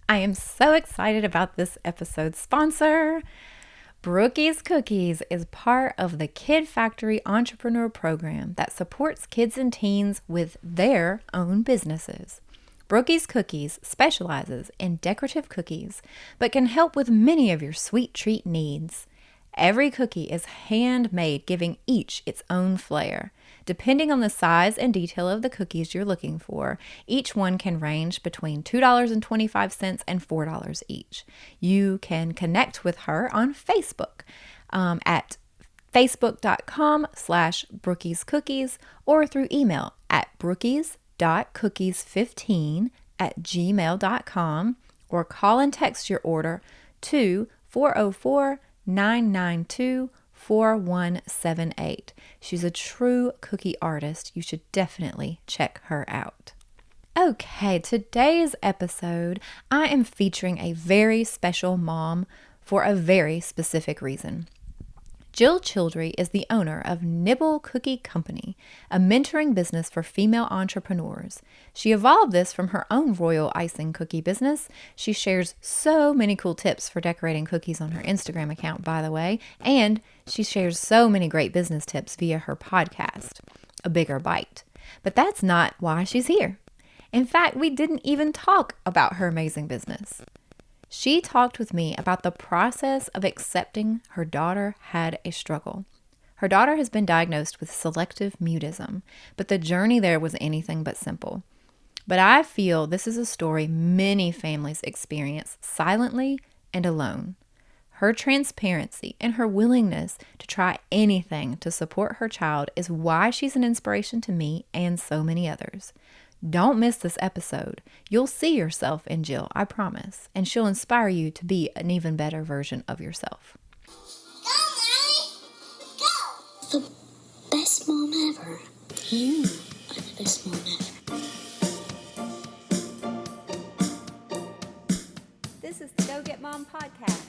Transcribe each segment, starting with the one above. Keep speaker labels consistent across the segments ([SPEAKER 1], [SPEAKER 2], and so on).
[SPEAKER 1] I am so excited about this episode's sponsor. Brookie's Cookies is part of the Kid Factory Entrepreneur Program that supports kids and teens with their own businesses. Brookie's Cookies specializes in decorative cookies, but can help with many of your sweet treat needs. Every cookie is handmade, giving each its own flair. Depending on the size and detail of the cookies you're looking for, each one can range between $2.25 and $4 each. You can connect with her on Facebook at facebook.com/brookiescookies or through email at brookies.cookies15@gmail.com or call and text your order to 404-992-4178. She's a true cookie artist. You should definitely check her out. Okay, today's episode, I am featuring a very special mom for a very specific reason. Jill Childre is the owner of Nibble Cookie Company, a mentoring business for female entrepreneurs. She evolved this from her own royal icing cookie business. She shares so many cool tips for decorating cookies on her Instagram account, by the way, and she shares so many great business tips via her podcast, A Bigger Bite. But that's not why she's here. In fact, we didn't even talk about her amazing business. She talked with me about the process of accepting her daughter had a struggle. Her daughter has been diagnosed with selective mutism, but the journey there was anything but simple. But I feel this is a story many families experience silently and alone. Her transparency and her willingness to try anything to support her child is why she's an inspiration to me and so many others. Don't miss this episode. You'll see yourself in Jill, I promise, and she'll inspire you to be an even better version of yourself.
[SPEAKER 2] Go, Mommy! Go! The best mom ever. You are the best mom ever.
[SPEAKER 1] This is the Go Get Mom podcast.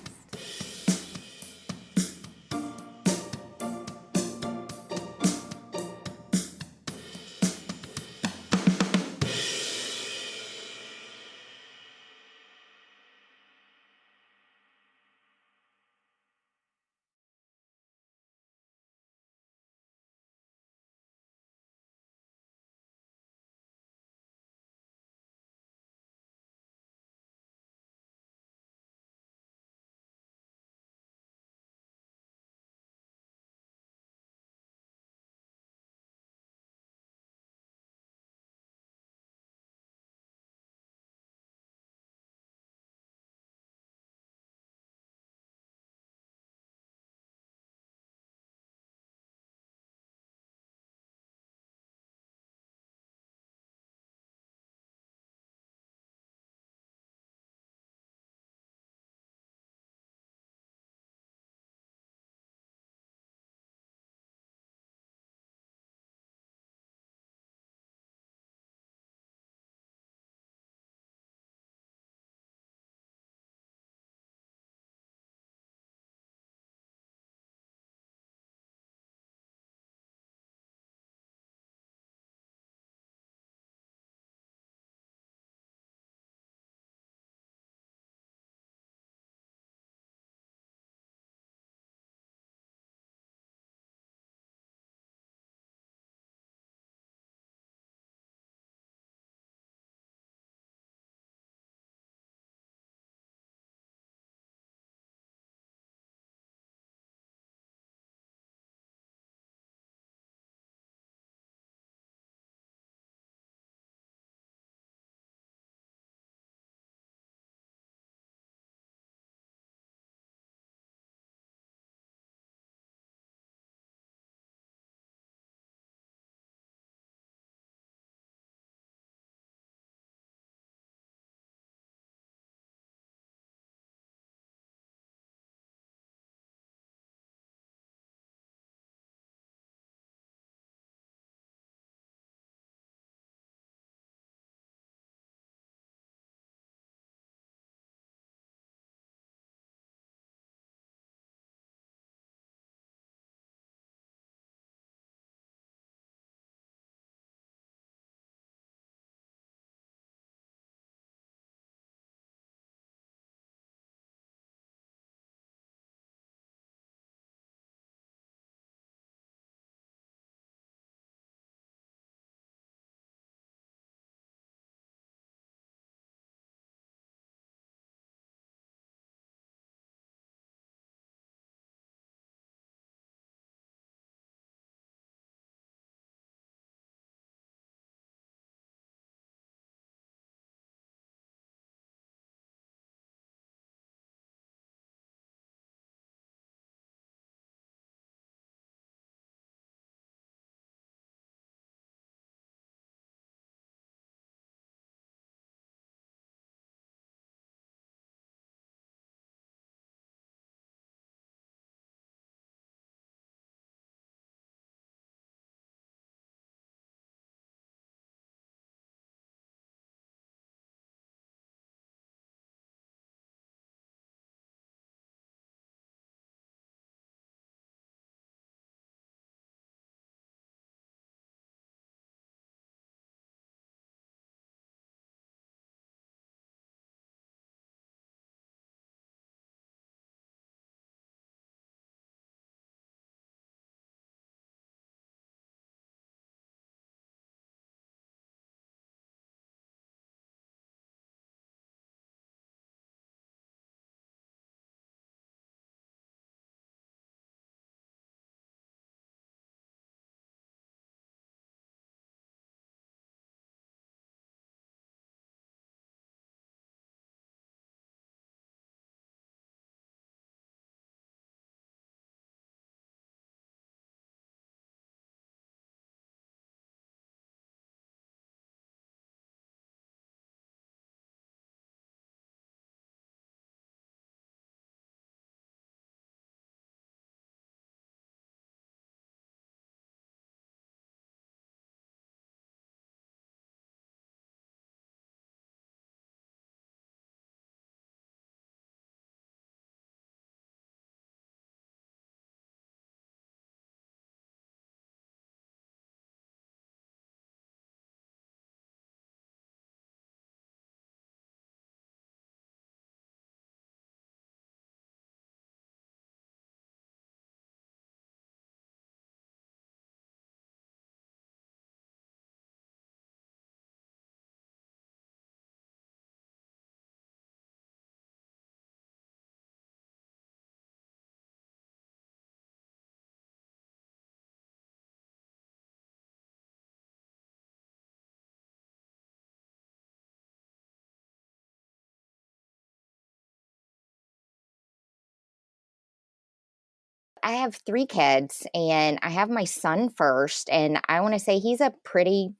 [SPEAKER 3] I have 3 kids, and I have my son first, and I wanna say he's a pretty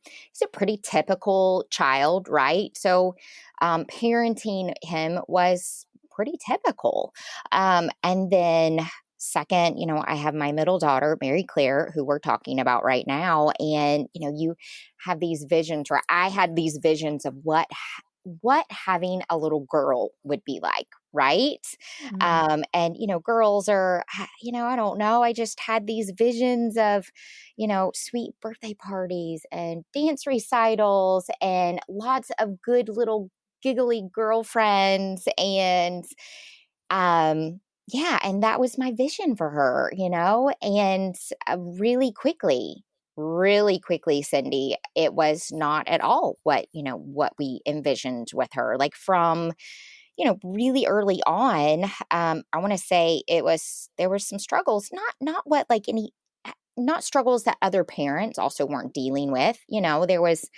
[SPEAKER 3] typical child, right? So, parenting him was pretty typical. And then second, I have my middle daughter, Mary Claire, who we're talking about right now, and, you have these visions, or I had these visions of what having a little girl would be like, right?
[SPEAKER 1] Mm.
[SPEAKER 3] And girls are, I don't know. I just had these visions of, sweet birthday parties and dance recitals and lots of good little giggly girlfriends and yeah, and that was my vision for her, and really quickly, Cindy, it was not at all what we envisioned with her. Like from, really early on, I want to say there were some struggles, not what like any, not struggles that other parents also weren't dealing with. There was,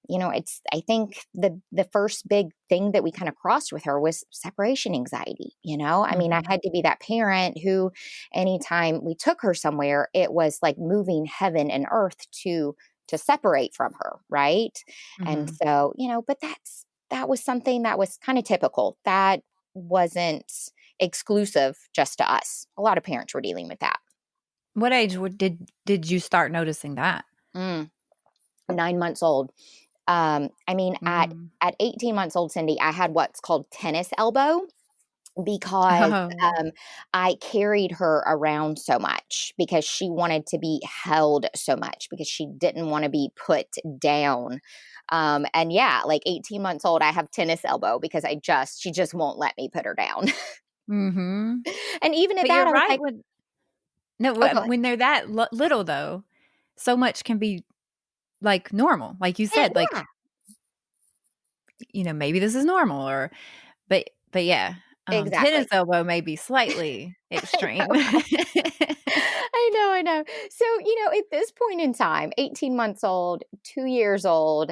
[SPEAKER 3] it's I think the first big thing that we kind of crossed with her was separation anxiety. I mean, I
[SPEAKER 1] Mhm.
[SPEAKER 3] had to be that parent who anytime we took her somewhere, it was like moving heaven and earth to separate from her, right? And
[SPEAKER 1] Mhm.
[SPEAKER 3] so, but that was something that was kind of typical. That wasn't exclusive just to us. A lot of parents were dealing with that.
[SPEAKER 1] What age did you start noticing that?
[SPEAKER 3] Mm, 9 months old. I mean, at
[SPEAKER 1] Mm.
[SPEAKER 3] 18 months old, Cindy, I had what's called tennis elbow because
[SPEAKER 1] Oh.
[SPEAKER 3] I carried her around so much because she wanted to be held so much because she didn't want to be put down. And yeah, like 18 months old, I have tennis elbow because she just won't let me put her down.
[SPEAKER 1] Mhm.
[SPEAKER 3] And even at
[SPEAKER 1] But you're
[SPEAKER 3] that, I was
[SPEAKER 1] right
[SPEAKER 3] like,
[SPEAKER 1] when no,
[SPEAKER 3] oh, go ahead.
[SPEAKER 1] when they're that little though, so much can be, like, normal. Like you said, like,
[SPEAKER 3] Yeah,
[SPEAKER 1] maybe this is normal but yeah, tennis
[SPEAKER 3] exactly.
[SPEAKER 1] elbow may be slightly
[SPEAKER 3] I
[SPEAKER 1] extreme.
[SPEAKER 3] know. I know. So, at this point in time, 18 months old, 2 years old,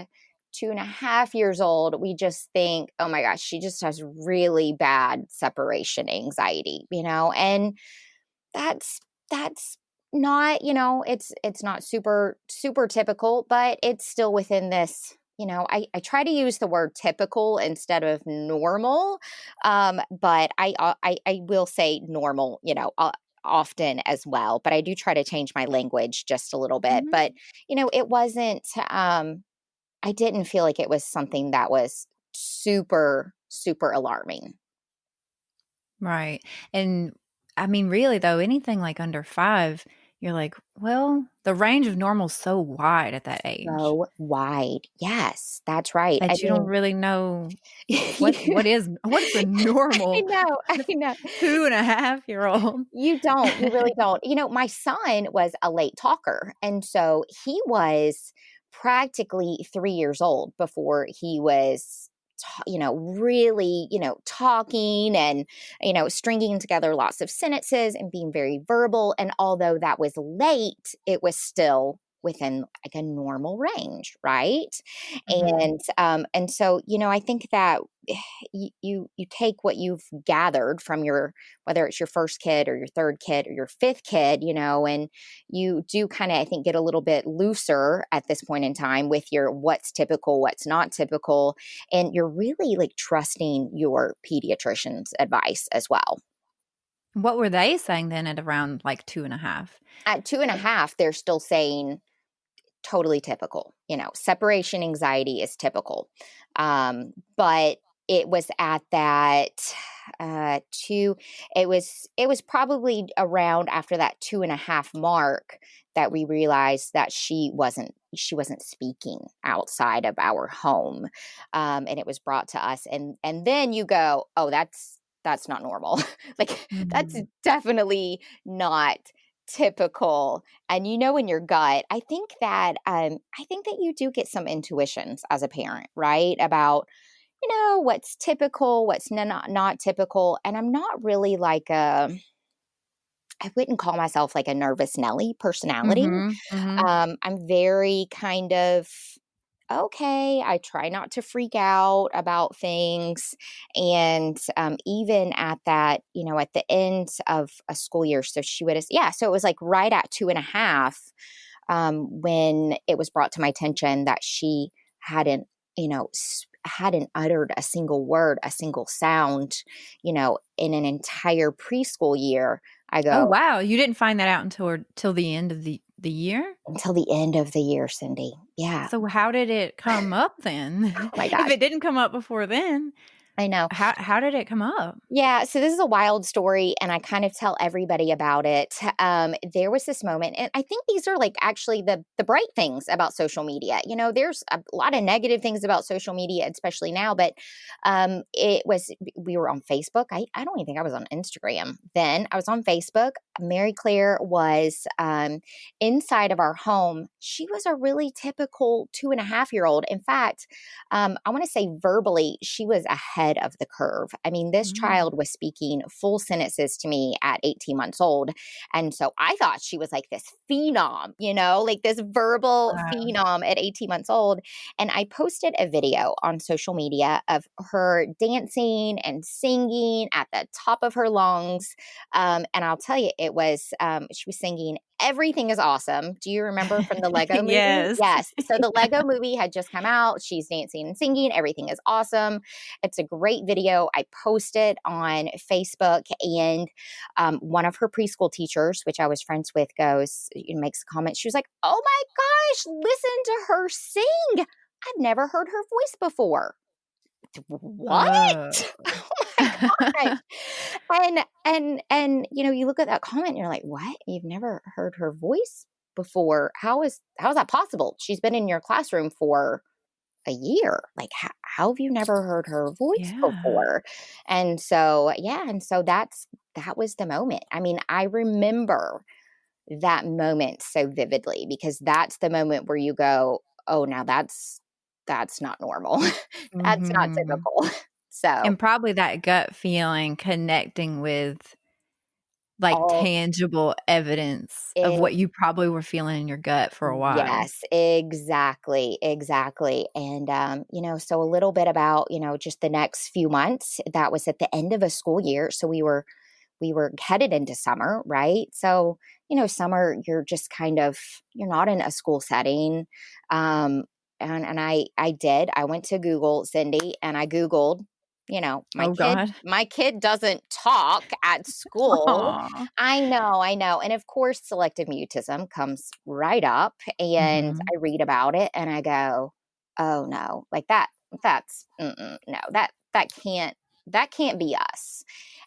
[SPEAKER 3] 2.5 years old, we just think, oh my gosh, she just has really bad separation anxiety, and that's not, it's not super, super typical, but it's still within this. I try to use the word typical instead of normal, but I will say normal, often as well. But I do try to change my language just a little bit.
[SPEAKER 1] Mhm.
[SPEAKER 3] But it wasn't. I didn't feel like it was something that was super, super alarming.
[SPEAKER 1] Right, and, I mean, really, though, anything, like, under 5, you're like, "Well, the range of normal's so wide at that age
[SPEAKER 3] So wide. Yes, that's right. I
[SPEAKER 1] that you don't
[SPEAKER 3] mean,
[SPEAKER 1] really know
[SPEAKER 3] you
[SPEAKER 1] what's a
[SPEAKER 3] I
[SPEAKER 1] normal
[SPEAKER 3] know, I know.
[SPEAKER 1] 2.5-year-old."
[SPEAKER 3] You don't, you really don't. My son was a late talker, and so he was practically 3 years old before he was really, talking and, stringing together lots of sentences and being very verbal, and although that was late, it was still within like a normal range, right?
[SPEAKER 1] Mhm.
[SPEAKER 3] And so, I think that you take what you've gathered from your, whether it's your first kid or your third kid or your fifth kid, and you do kind of, I think, get a little bit looser at this point in time with your what's typical, what's not typical, and you're really like trusting your pediatrician's advice as well.
[SPEAKER 1] What were they saying then at around, like, 2.5?
[SPEAKER 3] At 2.5, they're still saying totally typical. Separation anxiety is typical. But it was at that two. It was probably around after that 2.5 mark that we realized that she wasn't speaking outside of our home, and it was brought to us, and then you go, oh, that's not normal. Like that's
[SPEAKER 1] Mhm.
[SPEAKER 3] definitely not typical. And in your gut, I think that you do get some intuitions as a parent, right? About what's typical, what's not typical. And I'm not really like I wouldn't call myself like a nervous Nelly personality.
[SPEAKER 1] Mhm, mhm.
[SPEAKER 3] I'm very kind of okay. I try not to freak out about things. And even at that, at the end of a school year, so she would have, yeah, so it was like right at 2.5 when it was brought to my attention that she hadn't, hadn't uttered a single word, a single sound, in an entire preschool year. I
[SPEAKER 1] Oh,
[SPEAKER 3] go,
[SPEAKER 1] wow. You didn't find that out until till the end of the year?
[SPEAKER 3] until the end of the year, Cindy. Yeah.
[SPEAKER 1] So how did it come up then?
[SPEAKER 3] Oh my
[SPEAKER 1] If
[SPEAKER 3] gosh.
[SPEAKER 1] it didn't come up before then,
[SPEAKER 3] I know.
[SPEAKER 1] how did it come up?
[SPEAKER 3] Yeah, so this is a wild story, and I kind of tell everybody about it. There was this moment, and I think these are like actually the bright things about social media. There's a lot of negative things about social media, especially now. But it was we were on Facebook. I don't even think I was on Instagram then. I was on Facebook. Mary Claire was inside of our home. She was a really typical 2.5-year-old. In fact, I want to say verbally, she was ahead of the curve. I mean, this
[SPEAKER 1] Mm.
[SPEAKER 3] child was speaking full sentences to me at 18 months old. And so I thought she was like this phenom, like this verbal
[SPEAKER 1] Wow.
[SPEAKER 3] phenom at 18 months old. And I posted a video on social media of her dancing and singing at the top of her lungs. And I'll tell you, she was singing Everything is Awesome. Do you remember from the Lego movie?
[SPEAKER 1] Yes.
[SPEAKER 3] Yes. So the Lego movie had just come out. She's dancing and singing. Everything is awesome. It's a great video. I posted on Facebook, and one of her preschool teachers, which I was friends with, makes a comment. She was like, "Oh my gosh, listen to her sing. I've never heard her voice before." What?
[SPEAKER 1] Oh.
[SPEAKER 3] Oh my gosh. And you look at that comment and you're like, "What? You've never heard her voice before? How is that possible? She's been in your classroom for a year. Like how have you never heard her voice
[SPEAKER 1] Yeah.
[SPEAKER 3] before?" And so, yeah, and so that was the moment. I mean, I remember that moment so vividly because that's the moment where you go, "Oh, now that's not normal. That's not
[SPEAKER 1] Mhm.
[SPEAKER 3] typical." So,
[SPEAKER 1] And probably that gut feeling connecting with, like,
[SPEAKER 3] all
[SPEAKER 1] tangible evidence of
[SPEAKER 3] it
[SPEAKER 1] what you probably were feeling in your gut for a while.
[SPEAKER 3] yes, exactly, exactly. And so a little bit about, just the next few months. That was at the end of a school year. So we were headed into summer, right? So, summer, you're not in a school setting. Um, and I went to Google, Cindy, and I Googled, my
[SPEAKER 1] Oh
[SPEAKER 3] kid,
[SPEAKER 1] god.
[SPEAKER 3] my kid doesn't talk at school.
[SPEAKER 1] Aw.
[SPEAKER 3] I know. And of course, selective mutism comes right up, and
[SPEAKER 1] Mhm.
[SPEAKER 3] I read about it and I go, oh no, like no, that can't be us.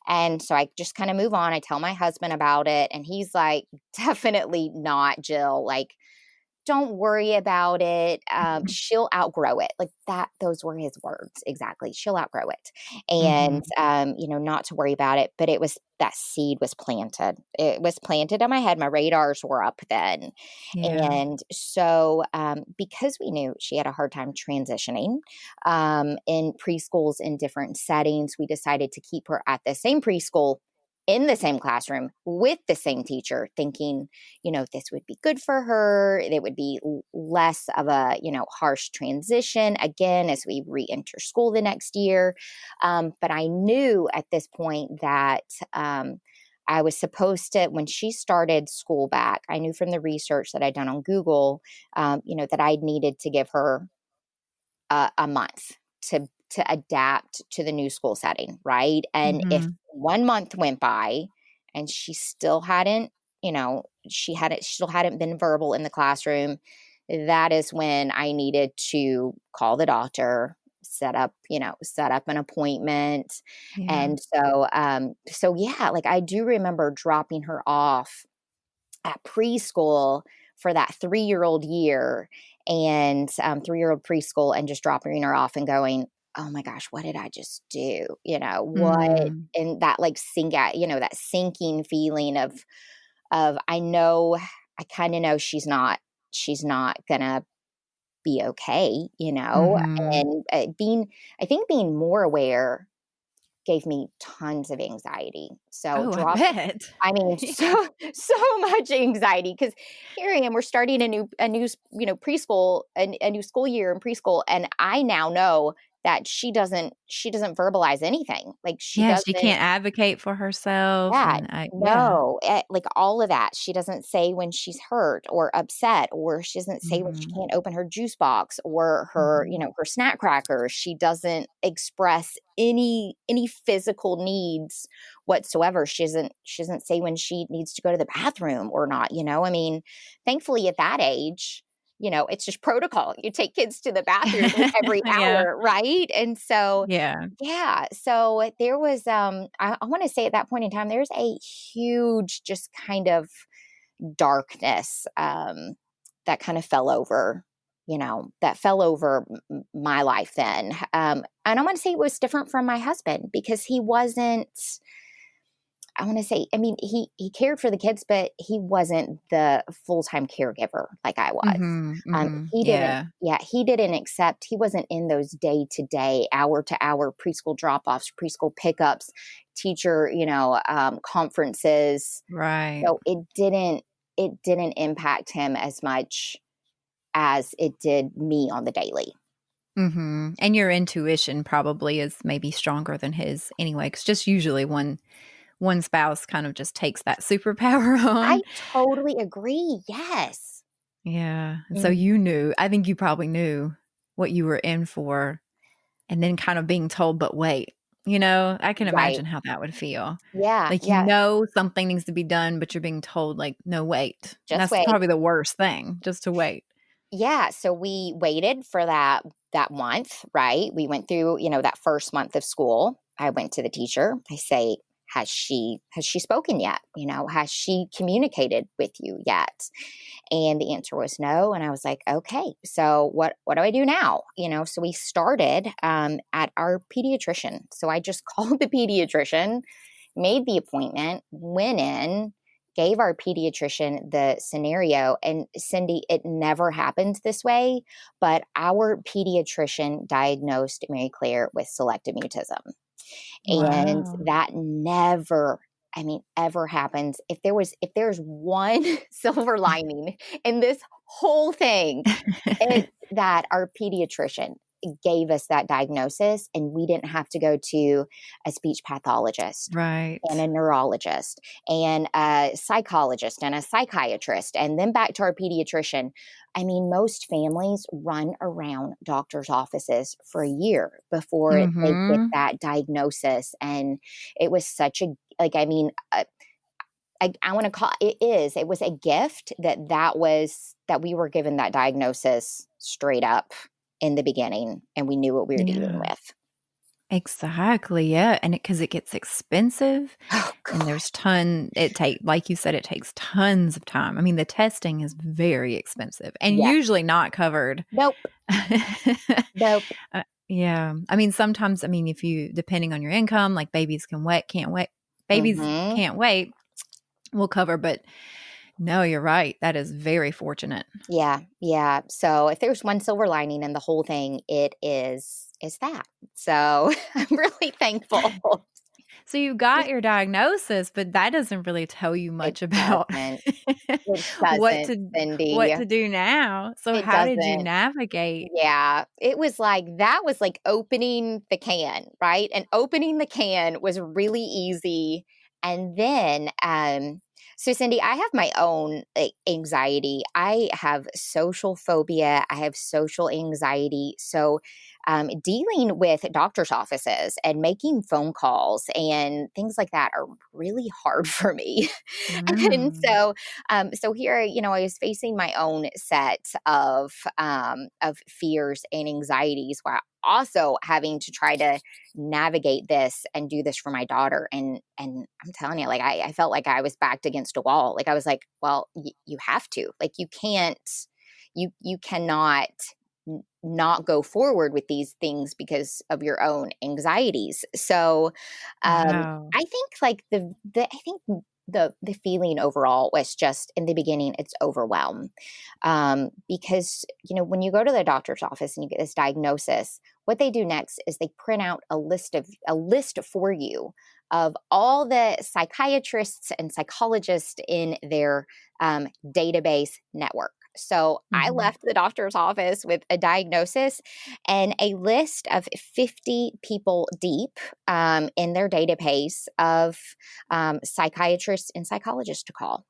[SPEAKER 3] And so I just kind of move on. I tell my husband about it, and he's like, definitely not, Jill. Like, don't worry about it. She'll outgrow it. Like that, those were his words exactly. She'll outgrow it.
[SPEAKER 1] Mhm.
[SPEAKER 3] And, not to worry about it. But that seed was planted. It was planted in my head. My radars were up then.
[SPEAKER 1] Yeah.
[SPEAKER 3] And so, because we knew she had a hard time transitioning in preschools in different settings, we decided to keep her at the same preschool in the same classroom with the same teacher, thinking, this would be good for her. It would be less of a, harsh transition again as we re enter school the next year. But I knew at this point that I was supposed to, when she started school back, I knew from the research that I'd done on Google, that I needed to give her a month to adapt to the new school setting, right? And if
[SPEAKER 1] Mhm.
[SPEAKER 3] 1 month went by and she still hadn't, she still hadn't been verbal in the classroom, that is when I needed to call the doctor, set up an appointment.
[SPEAKER 1] Yeah.
[SPEAKER 3] And so yeah, like I do remember dropping her off at preschool for that 3-year-old year and 3-year-old preschool, and just dropping her off and going, oh my gosh, what did I just do? What?
[SPEAKER 1] Mm.
[SPEAKER 3] And that like that sinking feeling of I kind of know she's not gonna be okay.
[SPEAKER 1] Mhm.
[SPEAKER 3] And I think being more aware gave me tons of anxiety. So
[SPEAKER 1] Oh, I
[SPEAKER 3] drop
[SPEAKER 1] bet.
[SPEAKER 3] I mean,
[SPEAKER 1] Yeah.
[SPEAKER 3] so much anxiety because here I am. We're starting preschool, a new school year in preschool, and I now know that she doesn't verbalize anything. Like she
[SPEAKER 1] Yeah, she
[SPEAKER 3] doesn't.
[SPEAKER 1] can't advocate for herself,
[SPEAKER 3] Yeah,
[SPEAKER 1] and yeah.
[SPEAKER 3] no, like all of that. She doesn't say when she's hurt or upset, or she doesn't say when she
[SPEAKER 1] Mhm,
[SPEAKER 3] can't open her juice box or her,
[SPEAKER 1] mhm.
[SPEAKER 3] her snack crackers. She doesn't express any physical needs whatsoever. She doesn't say when she needs to go to the bathroom or not, I mean, thankfully at that age, it's just protocol. You take kids to the bathroom every
[SPEAKER 1] Yeah,
[SPEAKER 3] hour, right? And so
[SPEAKER 1] yeah.
[SPEAKER 3] yeah, so there was I want to say at that point in time there's a huge just kind of darkness that kind of fell over, that fell over my life then. And I want to say it was different from my husband because he wasn't I want to say, I mean, he cared for the kids, but he wasn't the full-time caregiver like I was.
[SPEAKER 1] Mhm, mhm.
[SPEAKER 3] He didn't,
[SPEAKER 1] Yeah,
[SPEAKER 3] yeah, he wasn't in those day-to-day, hour-to-hour preschool drop-offs, preschool pickups, teacher, conferences.
[SPEAKER 1] right.
[SPEAKER 3] So it didn't impact him as much as it did me on the daily.
[SPEAKER 1] Mhm, and your intuition probably is maybe stronger than his anyway, because just usually one spouse kind of just takes that superpower
[SPEAKER 3] I
[SPEAKER 1] on.
[SPEAKER 3] totally agree. Yes.
[SPEAKER 1] Yeah, and so
[SPEAKER 3] Mm,
[SPEAKER 1] you knew I think you probably knew what you were in for, and then kind of being told, "But wait," I can
[SPEAKER 3] right.
[SPEAKER 1] imagine how that would feel.
[SPEAKER 3] Yeah.
[SPEAKER 1] Like,
[SPEAKER 3] Yeah.
[SPEAKER 1] something needs to be done, but you're being told, like, "No, wait." And
[SPEAKER 3] Just
[SPEAKER 1] that's
[SPEAKER 3] wait.
[SPEAKER 1] probably the worst thing, just to wait.
[SPEAKER 3] Yeah, so we waited for that month, right? We went through, that first month of school. I went to the teacher. I say, has she spoken yet? Has she communicated with you yet? And the answer was no. And I was like, okay, so what do I do now? So we started at our pediatrician. So I just called the pediatrician, made the appointment, went in, gave our pediatrician the scenario. And Cindy, it never happened this way, but our pediatrician diagnosed Mary Claire with selective mutism. And
[SPEAKER 1] Wow.
[SPEAKER 3] that never, I mean, ever happens. If there's one silver lining in this whole thing, it's that our pediatrician gave us that diagnosis and we didn't have to go to a speech pathologist and
[SPEAKER 1] Right.
[SPEAKER 3] a neurologist and a psychologist and a psychiatrist and then back to our pediatrician. I mean, most families run around doctors' offices for a year before they get
[SPEAKER 1] Mhm.
[SPEAKER 3] that diagnosis. And it was such a, like, I mean, I want to call it was a gift that we were given that diagnosis straight up in the beginning and we knew what we were dealing
[SPEAKER 1] Yeah.
[SPEAKER 3] with.
[SPEAKER 1] Exactly, yeah, and because it gets expensive,
[SPEAKER 3] Oh,
[SPEAKER 1] and
[SPEAKER 3] God.
[SPEAKER 1] there's like you said, it takes tons of time. I mean, the testing is very expensive and
[SPEAKER 3] Yes.
[SPEAKER 1] usually not covered.
[SPEAKER 3] Nope. Nope.
[SPEAKER 1] Yeah. I mean, sometimes, I mean, if you depending on your income, like babies
[SPEAKER 3] Hmm.
[SPEAKER 1] can't wait, will cover, but no, you're right. That is very fortunate.
[SPEAKER 3] Yeah, yeah. So if there's one silver lining in the whole thing, it is that. So I'm really thankful.
[SPEAKER 1] So you got your diagnosis, but that doesn't really tell you
[SPEAKER 3] It
[SPEAKER 1] much about
[SPEAKER 3] doesn't. It
[SPEAKER 1] what
[SPEAKER 3] doesn't,
[SPEAKER 1] to
[SPEAKER 3] Cindy.
[SPEAKER 1] do now. So
[SPEAKER 3] It
[SPEAKER 1] how did you
[SPEAKER 3] doesn't.
[SPEAKER 1] navigate?
[SPEAKER 3] Yeah, it was like that was like opening the can, right? And opening the can was really easy. And then, so Cindy, I have my own anxiety. I have social phobia. I have social anxiety. So, dealing with doctor's offices and making phone calls and things like that are really hard for me. And
[SPEAKER 1] Mm,
[SPEAKER 3] so here, I was facing my own set of fears and anxieties while also having to try to navigate this and do this for my daughter. And I'm telling you, like I felt like I was backed against a wall. Like I was like, well, you have to. Like you can't. You cannot not go forward with these things because of your own anxieties. So
[SPEAKER 1] wow.
[SPEAKER 3] I think like the I think the feeling overall was just in the beginning, it's overwhelm. Because, when you go to the doctor's office and you get this diagnosis, what they do next is they print out a list for you of all the psychiatrists and psychologists in their database network. So I
[SPEAKER 1] Mhm.
[SPEAKER 3] left the doctor's office with a diagnosis and a list of 50 people deep in their database of psychiatrists and psychologists to call.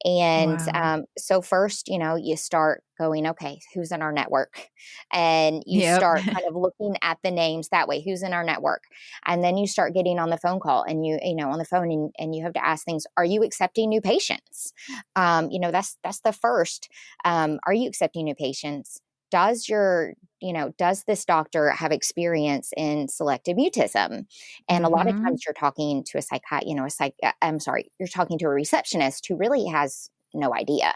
[SPEAKER 3] And
[SPEAKER 1] Wow.
[SPEAKER 3] so first, you start going, okay, who's in our network? And you
[SPEAKER 1] Yep.
[SPEAKER 3] start kind of looking at the names that way, who's in our network? And then you start getting on the phone call and on the phone and you have to ask things, are you accepting new patients? That's the first. Are you accepting new patients? Does this doctor have experience in selective mutism? And a lot of
[SPEAKER 1] Mhm.
[SPEAKER 3] times you're talking to you're talking to a receptionist who really has no idea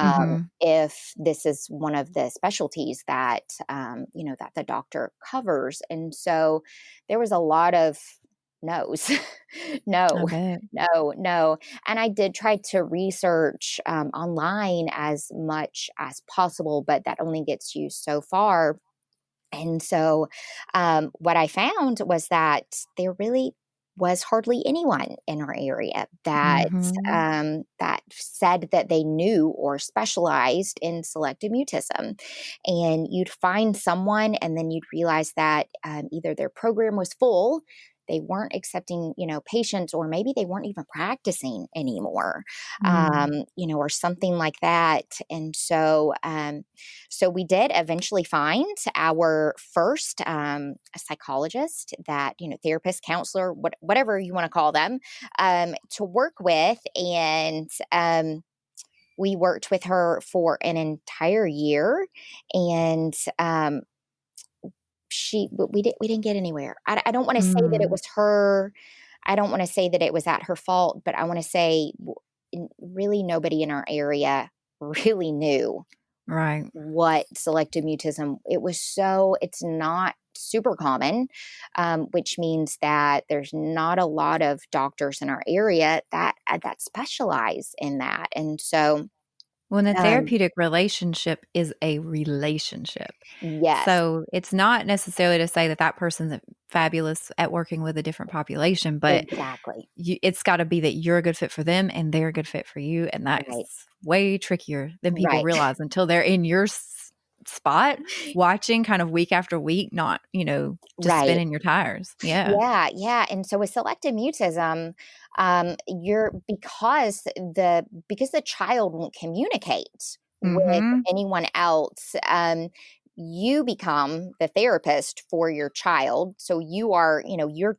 [SPEAKER 1] Mhm.
[SPEAKER 3] if this is one of the specialties that that the doctor covers. And so there was a lot of no's.
[SPEAKER 1] I
[SPEAKER 3] No,
[SPEAKER 1] bet.
[SPEAKER 3] no, no. And I did try to research online as much as possible, but that only gets you so far. And so, what I found was that there really was hardly anyone in our area
[SPEAKER 1] Mhm.
[SPEAKER 3] that said that they knew or specialized in selective mutism. And you'd find someone, and then you'd realize that either their program was full, they weren't accepting, patients, or maybe they weren't even practicing anymore,
[SPEAKER 1] Mm.
[SPEAKER 3] or something like that. And so, so we did eventually find our first psychologist, that therapist, counselor, whatever you want to call them, to work with, and we worked with her for an entire year, and we didn't get anywhere. I don't want to say that it
[SPEAKER 1] Mm.
[SPEAKER 3] was her. I don't want to say that it was at her fault, but I want to say really nobody in our area really knew
[SPEAKER 1] Right.
[SPEAKER 3] what selective mutism. It's not super common, which means that there's not a lot of doctors in our area that specialize in that. And so,
[SPEAKER 1] When a
[SPEAKER 3] um,
[SPEAKER 1] therapeutic relationship is a relationship.
[SPEAKER 3] yes,
[SPEAKER 1] So, it's not necessarily to say that that person's fabulous at working with a different population, but
[SPEAKER 3] exactly.
[SPEAKER 1] it's gotta be that you're a good fit for them and they're a good fit for you, and that is
[SPEAKER 3] Right,
[SPEAKER 1] way trickier than people
[SPEAKER 3] right.
[SPEAKER 1] realize until they're in your spot watching kind of week after week, not, just
[SPEAKER 3] Right.
[SPEAKER 1] spinning your tires. Yeah.
[SPEAKER 3] Yeah, yeah. And so with selective mutism, you're because the child won't communicate with
[SPEAKER 1] Mhm.
[SPEAKER 3] anyone else. You become the therapist for your child. So you're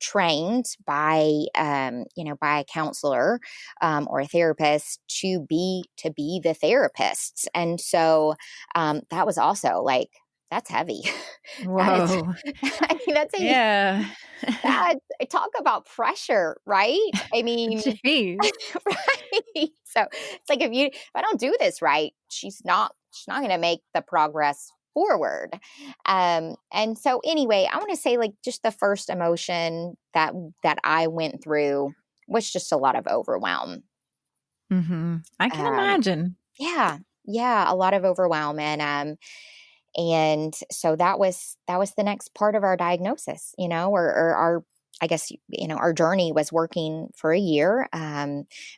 [SPEAKER 3] trained by a counselor or a therapist to be the therapist. And so that was also like that's heavy. That is,
[SPEAKER 1] Whoa.
[SPEAKER 3] I mean, that's a
[SPEAKER 1] Yeah.
[SPEAKER 3] that talk about pressure, right? I mean,
[SPEAKER 1] Jeez.
[SPEAKER 3] right? So it's like if I don't do this right, she's not going to make the progress forward. And so anyway, I want to say like just the first emotion that I went through was just a lot of overwhelm.
[SPEAKER 1] Mhm. I can
[SPEAKER 3] Um,
[SPEAKER 1] imagine.
[SPEAKER 3] yeah, yeah, a lot of overwhelm, and so that was the next part of our diagnosis, or our, I guess, our journey was working for a year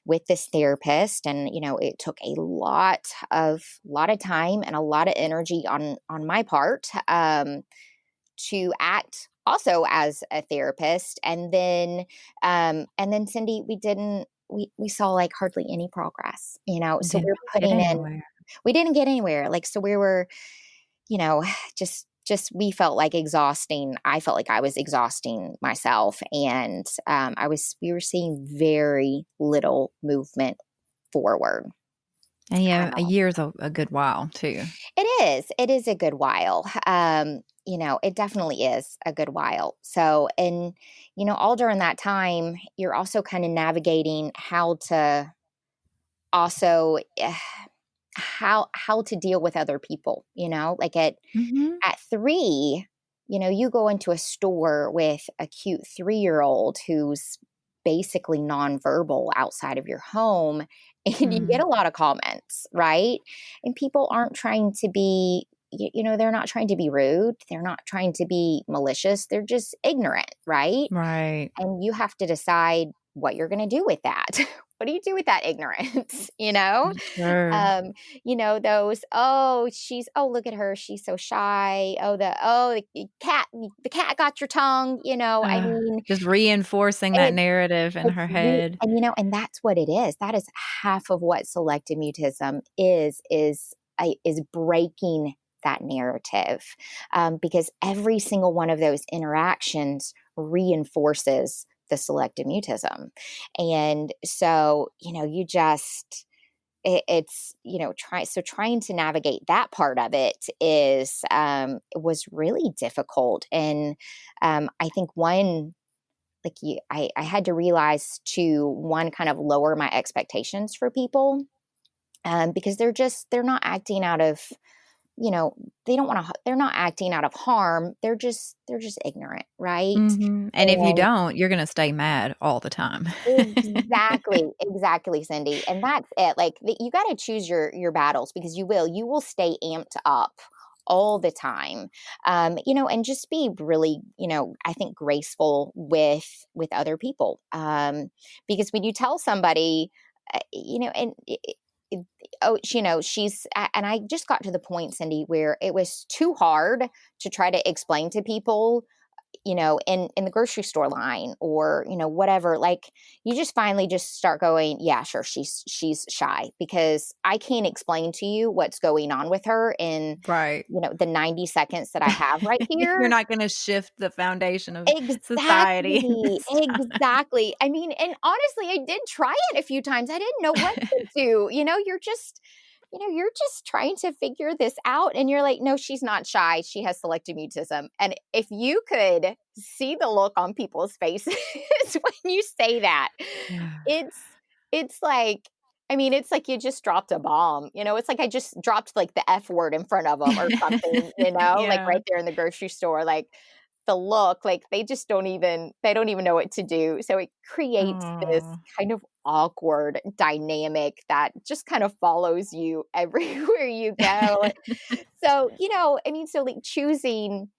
[SPEAKER 3] with this therapist, and it took a lot of time and a lot of energy on my part to act also as a therapist, and then Cindy, we saw like hardly any progress, so
[SPEAKER 1] Did
[SPEAKER 3] we're
[SPEAKER 1] not get
[SPEAKER 3] putting in
[SPEAKER 1] anywhere.
[SPEAKER 3] we didn't get anywhere, like, so we were, you know, just we felt like exhausting. I felt like I was exhausting myself, and we were seeing very little movement forward
[SPEAKER 1] And,
[SPEAKER 3] at
[SPEAKER 1] yeah, a
[SPEAKER 3] all.
[SPEAKER 1] year is a good while too.
[SPEAKER 3] It is a good while. It definitely is a good while. So, and all during that time, you're also kind of navigating how to also how to deal with other people. Like
[SPEAKER 1] Mhm.
[SPEAKER 3] at 3, you go into a store with a cute 3-year-old who's basically nonverbal outside of your home, and you get
[SPEAKER 1] Mm,
[SPEAKER 3] a lot of comments, right? And people aren't trying to be, they're not trying to be rude. They're not trying to be malicious. They're just ignorant, right?
[SPEAKER 1] right.
[SPEAKER 3] And you have to decide what you're going to do with that. What do you do with that ignorance?
[SPEAKER 1] Sure.
[SPEAKER 3] Um, those, oh, look at her. She's so shy. The cat got your tongue. I
[SPEAKER 1] Uh,
[SPEAKER 3] mean,
[SPEAKER 1] just reinforcing that
[SPEAKER 3] it,
[SPEAKER 1] narrative in her head.
[SPEAKER 3] and that's what it is. That is half of what selective mutism is breaking that narrative, because every single one of those interactions reinforces the selective mutism. And so, you just, it's, trying to navigate that part of it was really difficult. And I think one, like I had to realize to one, kind of lower my expectations for people, because they're not acting out of, they don't want to, they're not acting out of harm. They're just ignorant, right?
[SPEAKER 1] Mhm, and if you
[SPEAKER 3] And
[SPEAKER 1] don't, you're gonna stay mad all the time.
[SPEAKER 3] exactly, Cindy. And that's it. Like, you got to choose your battles, because you will stay amped up all the time. And just be really, I think, graceful with other people. Because when you tell somebody, and it- oh, and I just got to the point, Cindy, where it was too hard to try to explain to people, in the grocery store line, or, whatever. Like, you just finally just start going, yeah, sure, she's shy, because I can't explain to you what's going on with her in,
[SPEAKER 1] Right.
[SPEAKER 3] the 90 seconds that I have right
[SPEAKER 1] You're
[SPEAKER 3] here.
[SPEAKER 1] not gonna shift the foundation of society in
[SPEAKER 3] Exactly,
[SPEAKER 1] this time.
[SPEAKER 3] exactly. I mean, and honestly, I did try it a few times. I didn't know what to do. You're just trying to figure this out, and you're like, no, she's not shy. She has selective mutism. And if you could see the look on people's faces when you say that, it's it's like, I mean, it's like you just dropped a bomb. It's like I just dropped, like, the F word in front of them or something, like,
[SPEAKER 1] Yeah.
[SPEAKER 3] right there in the grocery store. Like, the look, like, they don't even know what to do. So it creates this
[SPEAKER 1] Oh.
[SPEAKER 3] kind of awkward dynamic that just kind of follows you everywhere you go. So, I mean, so, like, choosing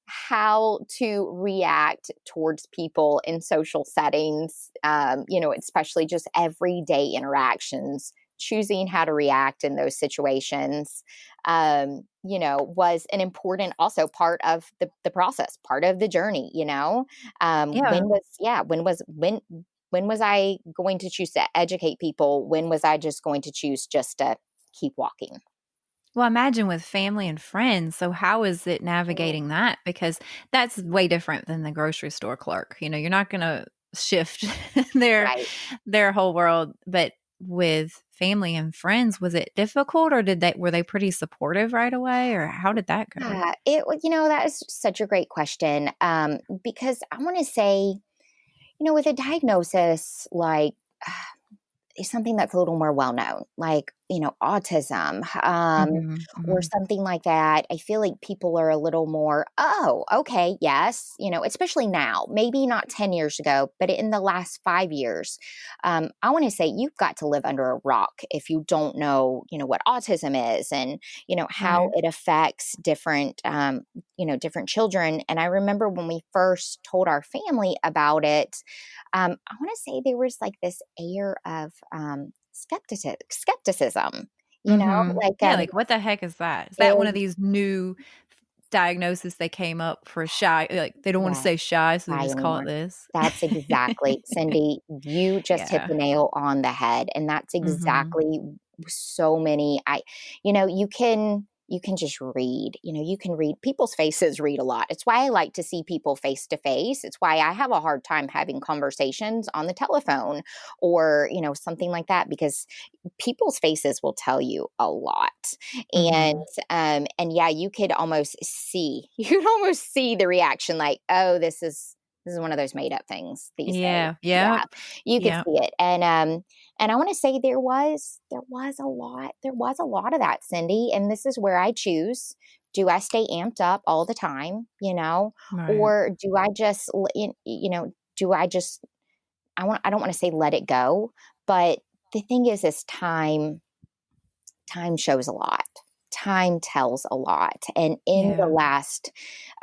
[SPEAKER 3] how to react towards people in social settings, especially just everyday interactions, choosing how to react in those situations, was an important also part of the process, part of the journey.
[SPEAKER 1] Yeah.
[SPEAKER 3] When was I going to choose to educate people? When was I just going to choose just to keep walking?
[SPEAKER 1] Well, imagine with family and friends, so how is it
[SPEAKER 3] Mm.
[SPEAKER 1] navigating that? Because that's way different than the grocery store clerk, you're not gonna shift their
[SPEAKER 3] Right.
[SPEAKER 1] their whole world, but with family and friends, was it difficult, or were they pretty supportive right away, or how did that go?
[SPEAKER 3] Yeah, that is such a great question. Because I want to say, with a diagnosis like is something that's a little more well known, like, autism,
[SPEAKER 1] Mhm,
[SPEAKER 3] or
[SPEAKER 1] mhm.
[SPEAKER 3] something like that. I feel like people are a little more, oh, okay, yes, especially now, maybe not 10 years ago, but in the last 5 years. I want to say you've got to live under a rock if you don't know, what autism is, and, how
[SPEAKER 1] Right.
[SPEAKER 3] it affects different children. And I remember when we first told our family about it, I want to say there was, like, this air of skepticism,
[SPEAKER 1] Mhm.
[SPEAKER 3] like,
[SPEAKER 1] Yeah, like, what the heck is that? Is that one of these new diagnoses they came up for shy, like, they don't wanna
[SPEAKER 3] right,
[SPEAKER 1] say shy, so they
[SPEAKER 3] right
[SPEAKER 1] just call it
[SPEAKER 3] anymore.
[SPEAKER 1] this?
[SPEAKER 3] That's exactly, Cindy, you just hit
[SPEAKER 1] Yeah.
[SPEAKER 3] the nail on the head. And that's
[SPEAKER 1] Mhm.
[SPEAKER 3] exactly so many. You can just read, you can read people's faces, read a lot. It's why I like to see people face to face. It's why I have a hard time having conversations on the telephone, or, something like that, because people's faces will tell you a lot. And
[SPEAKER 1] Mhm.
[SPEAKER 3] and yeah, you could almost see the reaction, like, oh, this is one of those made up things these days.
[SPEAKER 1] Yeah.
[SPEAKER 3] Yeah,
[SPEAKER 1] Yep.
[SPEAKER 3] you could
[SPEAKER 1] Yep.
[SPEAKER 3] see it. And I want to say there was a lot of that, Cindy. And this is where I choose. Do I stay amped up all the time,
[SPEAKER 1] Right.
[SPEAKER 3] or do I just do I just I don't want to say let it go, but the thing is time shows a lot. Time tells a lot. And in the
[SPEAKER 1] Yeah.
[SPEAKER 3] last,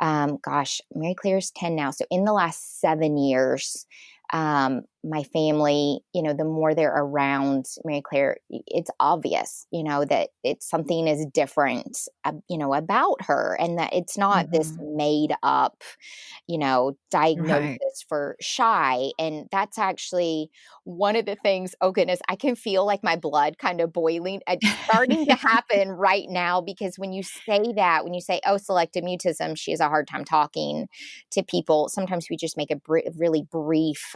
[SPEAKER 3] Mary Claire's 10 now. So in the last 7 years, my family, the more they're around Mary Claire, it's obvious, that it's something is different, about her, and that it's not this
[SPEAKER 1] Hmm.
[SPEAKER 3] made up,
[SPEAKER 1] Right.
[SPEAKER 3] diagnosis for shy. And that's actually one of the things. Oh goodness, I can feel like my blood kind of boiling. It's starting to happen right now, because when you say, oh, selective mutism, she has a hard time talking to people. Sometimes we just make a really brief,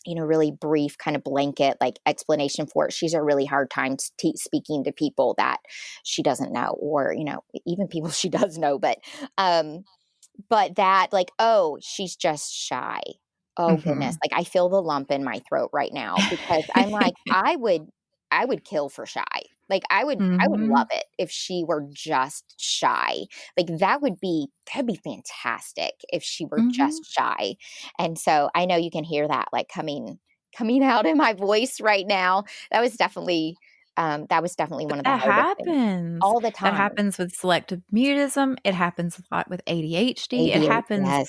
[SPEAKER 3] really brief kind of blanket like explanation for it. She's a really hard time speaking to people that she doesn't know, or even people she does know, but that, like, oh, she's just shy. Oh goodness.
[SPEAKER 1] Hmm.
[SPEAKER 3] Like, I feel the lump in my throat right now, because I'm like, I would kill for shy. Like, I would love
[SPEAKER 1] Hmm.
[SPEAKER 3] it if she were just shy. Like, that'd be fantastic if she were
[SPEAKER 1] Hmm.
[SPEAKER 3] just shy. And so I know you can hear that, like, coming out in my voice right now. That was definitely
[SPEAKER 1] But
[SPEAKER 3] one of the
[SPEAKER 1] that
[SPEAKER 3] hardest things
[SPEAKER 1] happens.
[SPEAKER 3] all the
[SPEAKER 1] That
[SPEAKER 3] time.
[SPEAKER 1] happens with selective mutism. It happens a lot with ADHD. It
[SPEAKER 3] ADHD,
[SPEAKER 1] happens
[SPEAKER 3] yes,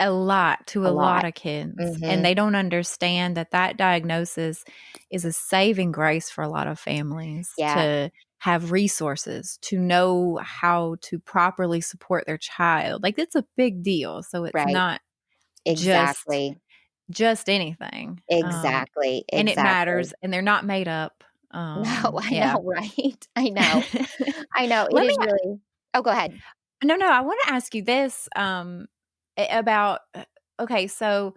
[SPEAKER 1] a lot to
[SPEAKER 3] a
[SPEAKER 1] a lot
[SPEAKER 3] lot.
[SPEAKER 1] of kids, and
[SPEAKER 3] Mhm.
[SPEAKER 1] they don't understand that that diagnosis is a saving grace for a lot of families
[SPEAKER 3] Yeah,
[SPEAKER 1] to have resources, to know how to properly support their child. Like, it's a big deal. So it's
[SPEAKER 3] right.
[SPEAKER 1] not just
[SPEAKER 3] Exactly.
[SPEAKER 1] anything.
[SPEAKER 3] Exactly.
[SPEAKER 1] And it
[SPEAKER 3] Exactly.
[SPEAKER 1] matters, and they're not made up.
[SPEAKER 3] No, I
[SPEAKER 1] Yeah.
[SPEAKER 3] know, right? I know. I know. It
[SPEAKER 1] Let me
[SPEAKER 3] is really. Oh, go ahead.
[SPEAKER 1] no, I wanna ask you this, about okay, so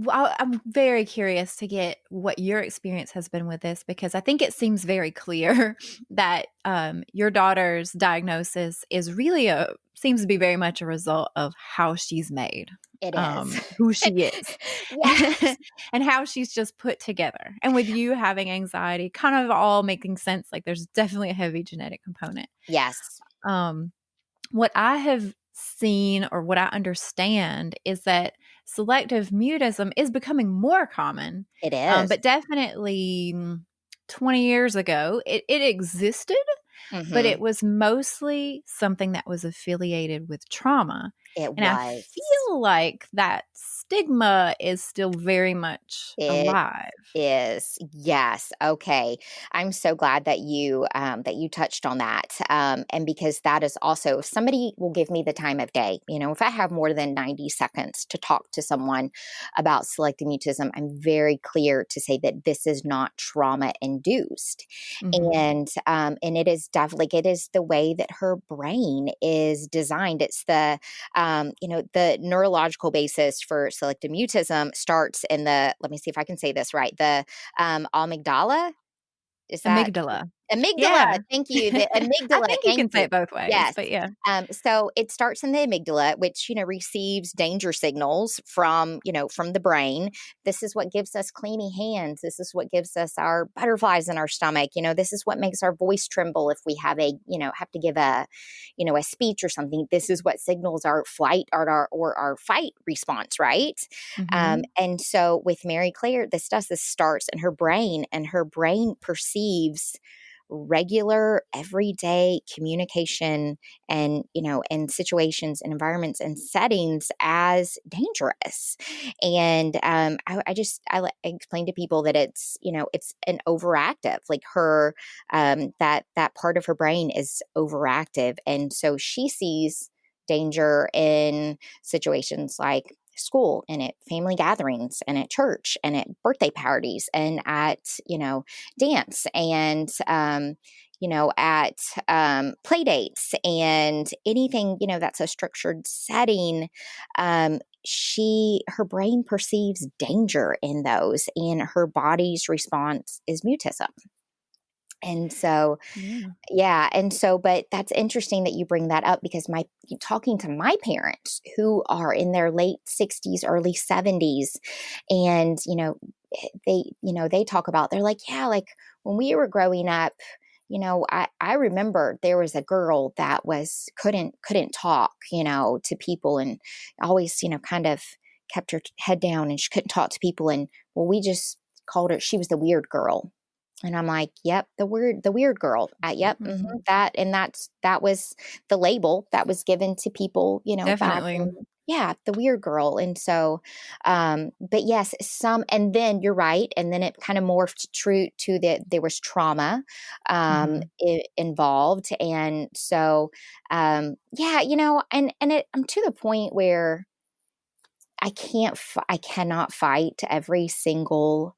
[SPEAKER 1] I'm very curious to get what your experience has been with this, because I think it seems very clear that your daughter's diagnosis is really seems to be very much a result of how she's made,
[SPEAKER 3] It is.
[SPEAKER 1] who she is,
[SPEAKER 3] Yes.
[SPEAKER 1] and how she's just put together. And with you having anxiety, kind of all making sense. Like, there's definitely a heavy genetic component.
[SPEAKER 3] Yes,
[SPEAKER 1] Um, what I have seen, or what I understand, is that selective mutism is becoming more common.
[SPEAKER 3] it is.
[SPEAKER 1] But definitely 20 years ago, it existed, but it
[SPEAKER 3] Mhm.
[SPEAKER 1] was mostly something that was affiliated with trauma.
[SPEAKER 3] It
[SPEAKER 1] And I
[SPEAKER 3] was.
[SPEAKER 1] feel like that stigma is still very much
[SPEAKER 3] It
[SPEAKER 1] alive.
[SPEAKER 3] is. Yes. Okay. I'm so glad that you touched on that. And because that is also, if somebody will give me the time of day, if I have more than 90 seconds to talk to someone about selective mutism, I'm very clear to say that this is not trauma induced.
[SPEAKER 1] Hmm.
[SPEAKER 3] And it is definitely, it is the way that her brain is designed. It's the neurological basis for selective mutism starts in the, let me see if I can say this right, the amygdala. Is that
[SPEAKER 1] Amygdala.
[SPEAKER 3] amygdala?
[SPEAKER 1] Yeah.
[SPEAKER 3] Thank you. The
[SPEAKER 1] I
[SPEAKER 3] amygdala.
[SPEAKER 1] think you
[SPEAKER 3] Thank
[SPEAKER 1] can say
[SPEAKER 3] you.
[SPEAKER 1] it both ways,
[SPEAKER 3] Yes.
[SPEAKER 1] but yeah.
[SPEAKER 3] So it starts in the amygdala, which receives danger signals from the brain. This is what gives us clammy hands. This is what gives us our butterflies in our stomach. This is what makes our voice tremble if we have to give a speech or something. This is what signals our flight or our fight response, right?
[SPEAKER 1] Mhm.
[SPEAKER 3] And so with Mary Claire, this starts in her brain, and her brain perceives regular everyday communication and situations and environments and settings as dangerous. And I explain to people that it's an overactive, like her that part of her brain is overactive, and so she sees danger in situations like school and at family gatherings and at church and at birthday parties and at dance and at play dates and anything that's a structured setting. Her brain perceives danger in those, and her body's response is mutism. And so
[SPEAKER 1] Yeah.
[SPEAKER 3] yeah, and so, but that's interesting that you bring that up, because talking to my parents who are in their late 60s, early 70s, and they talk about, they're like, yeah, like when we were growing up, I remember there was a girl that couldn't talk, to people, and always, kind of kept her head down and she couldn't talk to people. And well, we just called her, she was the weird girl. And I'm like, yep, the weird girl. Yep.
[SPEAKER 1] Mhm.
[SPEAKER 3] That was the label that was given to people, back
[SPEAKER 1] Definitely.
[SPEAKER 3] in, yeah, the weird girl. And so, but yes, and then you're right. And then it kind of morphed true to that there was trauma,
[SPEAKER 1] Mhm.
[SPEAKER 3] involved. And so, yeah, I'm to the point where I cannot fight every single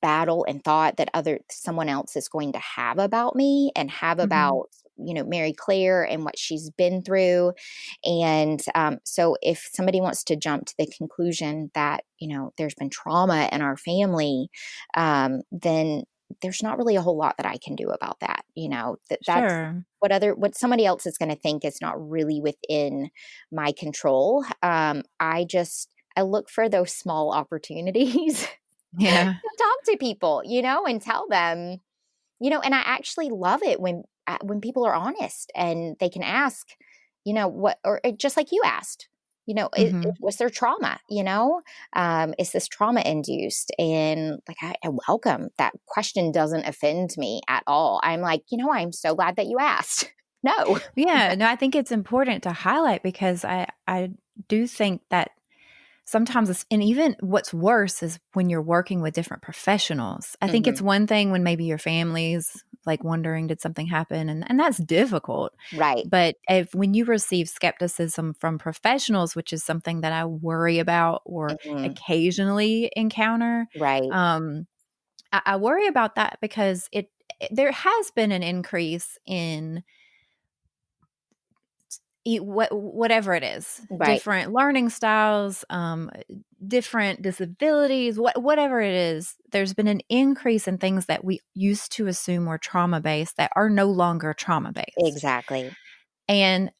[SPEAKER 3] battle and thought that someone else is going to have about me and have
[SPEAKER 1] Mhm.
[SPEAKER 3] about Mary Claire and what she's been through. And so if somebody wants to jump to the conclusion that there's been trauma in our family, then there's not really a whole lot that I can do about that. That's
[SPEAKER 1] Sure.
[SPEAKER 3] what somebody else is going to think is not really within my control. I look for those small opportunities
[SPEAKER 1] Yeah.
[SPEAKER 3] talk to people, and tell them, and I actually love it when people are honest and they can ask, what, or just like you asked,
[SPEAKER 1] Mhm.
[SPEAKER 3] was there trauma, is this trauma induced? And like, I welcome that question. Doesn't offend me at all. I'm like, I'm so glad that you asked. No.
[SPEAKER 1] Yeah, no, I think it's important to highlight because I do think that sometimes and even what's worse is when you're working with different professionals. I think
[SPEAKER 3] Hmm.
[SPEAKER 1] it's one thing when maybe your family's like wondering, did something happen? And that's difficult.
[SPEAKER 3] Right.
[SPEAKER 1] But when you receive skepticism from professionals, which is something that I worry about or
[SPEAKER 3] Hmm.
[SPEAKER 1] occasionally encounter,
[SPEAKER 3] Right.
[SPEAKER 1] um, I worry about that because there has been an increase in whatever it is,
[SPEAKER 3] Right.
[SPEAKER 1] different learning styles, different disabilities, whatever it is, there's been an increase in things that we used to assume were trauma based that are no longer trauma based.
[SPEAKER 3] Exactly.
[SPEAKER 1] And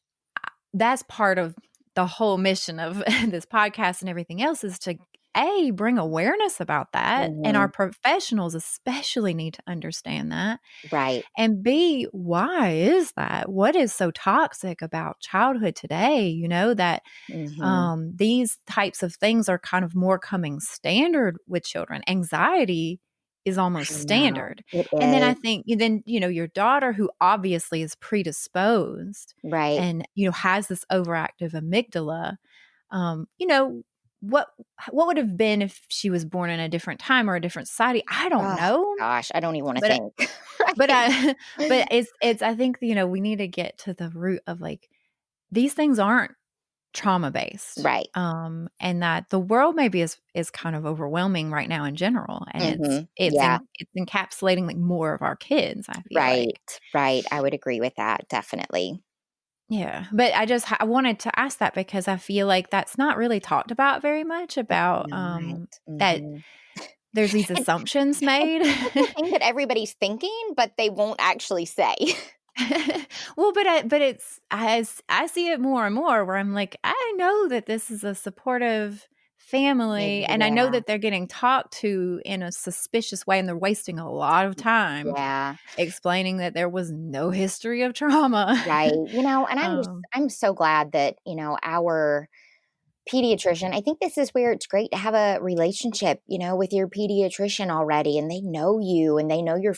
[SPEAKER 1] that's part of the whole mission of this podcast and everything else is to bring awareness about that. And our
[SPEAKER 3] Hmm.
[SPEAKER 1] professionals especially need to understand that.
[SPEAKER 3] Right.
[SPEAKER 1] And B, why is that? What is so toxic about childhood today? That
[SPEAKER 3] Hmm.
[SPEAKER 1] these types of things are kind of more coming standard with children. Anxiety is
[SPEAKER 3] I
[SPEAKER 1] almost
[SPEAKER 3] know
[SPEAKER 1] standard.
[SPEAKER 3] it
[SPEAKER 1] And then I
[SPEAKER 3] is.
[SPEAKER 1] think your daughter who obviously is predisposed
[SPEAKER 3] Right.
[SPEAKER 1] and has this overactive amygdala, you know what what would have been if she was born in a different time or a different society? I don't
[SPEAKER 3] Oh
[SPEAKER 1] know.
[SPEAKER 3] gosh, I don't even wanna
[SPEAKER 1] But
[SPEAKER 3] think.
[SPEAKER 1] but
[SPEAKER 3] Right.
[SPEAKER 1] I but it's I think, we need to get to the root of, like, these things aren't trauma-based,
[SPEAKER 3] Right.
[SPEAKER 1] and that the world maybe is kind of overwhelming right now in general, and
[SPEAKER 3] Mhm.
[SPEAKER 1] it's
[SPEAKER 3] Yeah.
[SPEAKER 1] it's encapsulating, like, more of our kids, I feel like.
[SPEAKER 3] Right. Right. I would agree with that, definitely.
[SPEAKER 1] Yeah, but I wanted to ask that because I feel like that's not really talked about very much about,
[SPEAKER 3] Not.
[SPEAKER 1] that
[SPEAKER 3] Mhm.
[SPEAKER 1] there's these
[SPEAKER 3] And
[SPEAKER 1] assumptions
[SPEAKER 3] and
[SPEAKER 1] made.
[SPEAKER 3] that's the thing that everybody's thinking, but they won't actually say.
[SPEAKER 1] Well, but it's as I see it more and more where I'm like, I know that this is a supportive family, and I know
[SPEAKER 3] Yeah.
[SPEAKER 1] that they're getting talked to in a suspicious way, and they're wasting a lot of time
[SPEAKER 3] Yeah.
[SPEAKER 1] explaining that there was no history of trauma.
[SPEAKER 3] Right. And
[SPEAKER 1] um,
[SPEAKER 3] I'm so glad that, our pediatrician, I think this is where it's great to have a relationship, with your pediatrician already, and they know you and they know your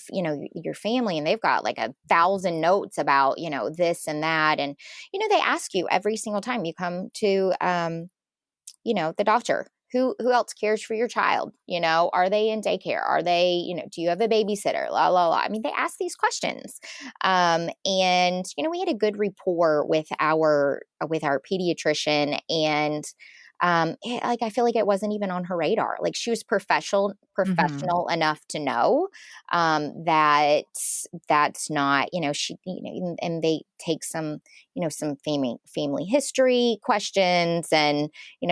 [SPEAKER 3] family, and they've got like 1,000 notes about, this and that. And, they ask you every single time you come to, the doctor. Who else cares for your child? Are they in daycare? Are they, do you have a babysitter? La la la. I mean, they ask these questions, and we had a good rapport with our pediatrician, and like I feel like it wasn't even on her radar. Like she was
[SPEAKER 1] mhm,
[SPEAKER 3] professional enough to know that that's not, she, and they take some, some family history questions and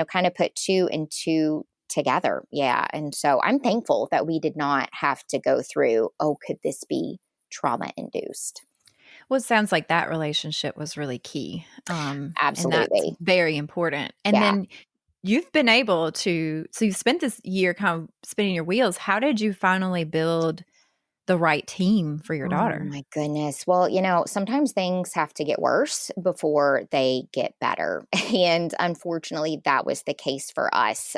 [SPEAKER 3] kind of put two and two together. Yeah. And so I'm thankful that we did not have to go through, oh, could this be trauma induced?
[SPEAKER 1] well, it sounds like that relationship was really key, and that's
[SPEAKER 3] Absolutely.
[SPEAKER 1] very important. And
[SPEAKER 3] Yeah.
[SPEAKER 1] then you've been able to, so you've spent this year kind of spinning your wheels. How did you finally build the right team for your
[SPEAKER 3] Oh
[SPEAKER 1] daughter.
[SPEAKER 3] my goodness. Well, sometimes things have to get worse before they get better. And unfortunately, that was the case for us.